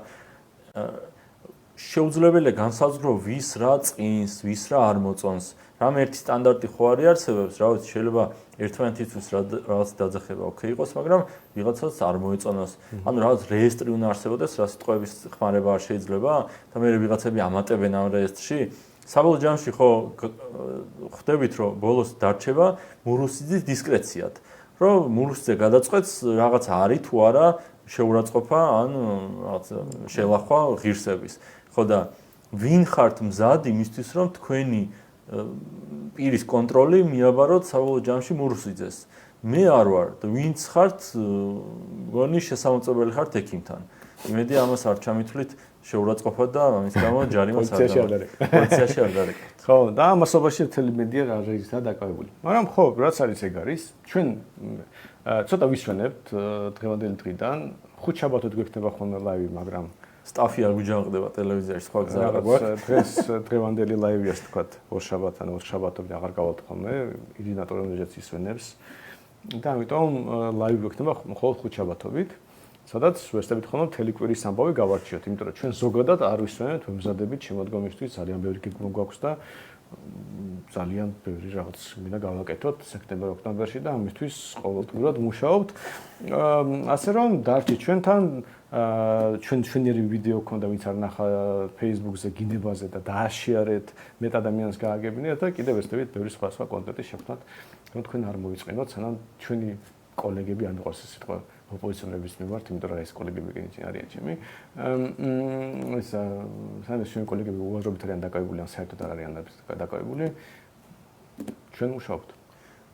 შეუძლებელია განსაზღვრო ვის რა წინს, ვის რა არ მოწონს. რამ ერთი სტანდარტი ხო არ არსებობს, რა ვიცი, შეიძლება ერთმანეთისთვის რაღაც დაძახება ოკეი იყოს, მაგრამ ვიღაცას არ მოეწონოს. ანუ რაღაც რეესტრი უნდა არსებობდეს, რა სიტყვების ხმარება არ შეიძლება და მე ვიღაცები ამატებენ ამ რეესტრში. საბოლოო ჯამში ხო ხვდებით, რომ ბოლოს დარჩება მურუსიძის დისკრეციად. რომ მურუსიძე გადაწყვეტს რაღაც არის თუ არა შეურაცხყოფა ან რაღაც შელახვა ღირსების. ხო და ვინ ხართ მზად იმისთვის, რომ თქვენი პირის კონტროლი მიაბაროთ საბოლოო ჯამში მურუსიძეს? მე არ ვარ და ვინც ხართ, გონი შესამოწებელი ხართ ექიმთან. იმედი ამას არ ჩამithვლით შეურაცხყოფა და ამის გამო ჯარიმას არ დავართ. პოლიციაში არ დარეკავთ. ხო, და ამასობაში მთელი მედია რაზეა დაკავებული. მაგრამ ხო, რაც არის ეგ არის, ჩვენ ცოტა ვისვენებთ დღევანდელი დღიდან, ხუთშაბათად გვექნება ხოლმე ლაივი, მაგრამ სტაფი არ გვიჯანყდება ტელევიზიაში, სხვა გზა არ გვაქვს. დღეს დღევანდელი ლაივია, თქვა, ორშაბათ ან ორშაბათობი აღარ გავალთ ხოლმე, ირინა ტორონეჟაც ისვენებს. და ამიტომ ლაივი გვექნება მხოლოდ ხუთშაბათობით. სადაც ვესწრებით ხოლმე მთელი კვირის ამბავი გავარჩიოთ, იმიტომ რომ ჩვენ ზოგადად არ ვისვენებთ ვემზადებით შემოდგომისთვის, ძალიან ბევრი გეგმა გვაქვს და ძალიან ბევრი რაღაც მინდა გავაკეთოთ სექტემბერ-ოქტომბერში და ამისთვის ყოველდღურად მუშაობთ. ასე რომ დარჩით ჩვენთან, ჩვენი ვიდეო ქონდა, ვინც არ ნახა Facebook-ზე გინებაზე და დააშიარეთ, მეტ ადამიანს გააგებინეთ და კიდევ ვესწრებით ბევრი სხვა კონტენტის შექმნათ, რომ თქვენ არ მოიწყენოთ, სანამ ჩვენი კოლეგები არ მიყვარს ეს სიტყვა ოპოზიციონერების მიმართ, იმიტომ რომ ეს კოლეგები კიდე არიან ჩემი. ეს სამის ჩემი კოლეგები უაზრობით არიან დაკავებული, ან საერთოდ არ არიან დაკავებული. ჩვენ მუშაობთ.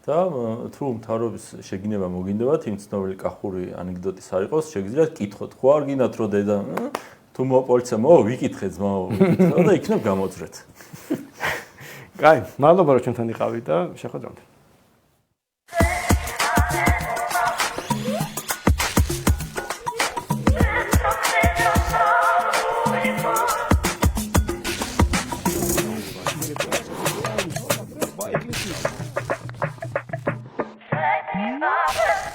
და თუ მთავრობის შეგინება მოგინდებათ, იმ ცნობილი კახური ანეკდოტის არ იყოს, შეგიძლიათ კითხოთ, ხო არ გინდათ რომ დედა თუ მოპოლიცია ვიკითხე ძმაო, ვიკითხე და იქნებ გამოძრეთ. კაი, მადლობა რომ ჩვენთან იყავით და შეხვედრამდე. Bye.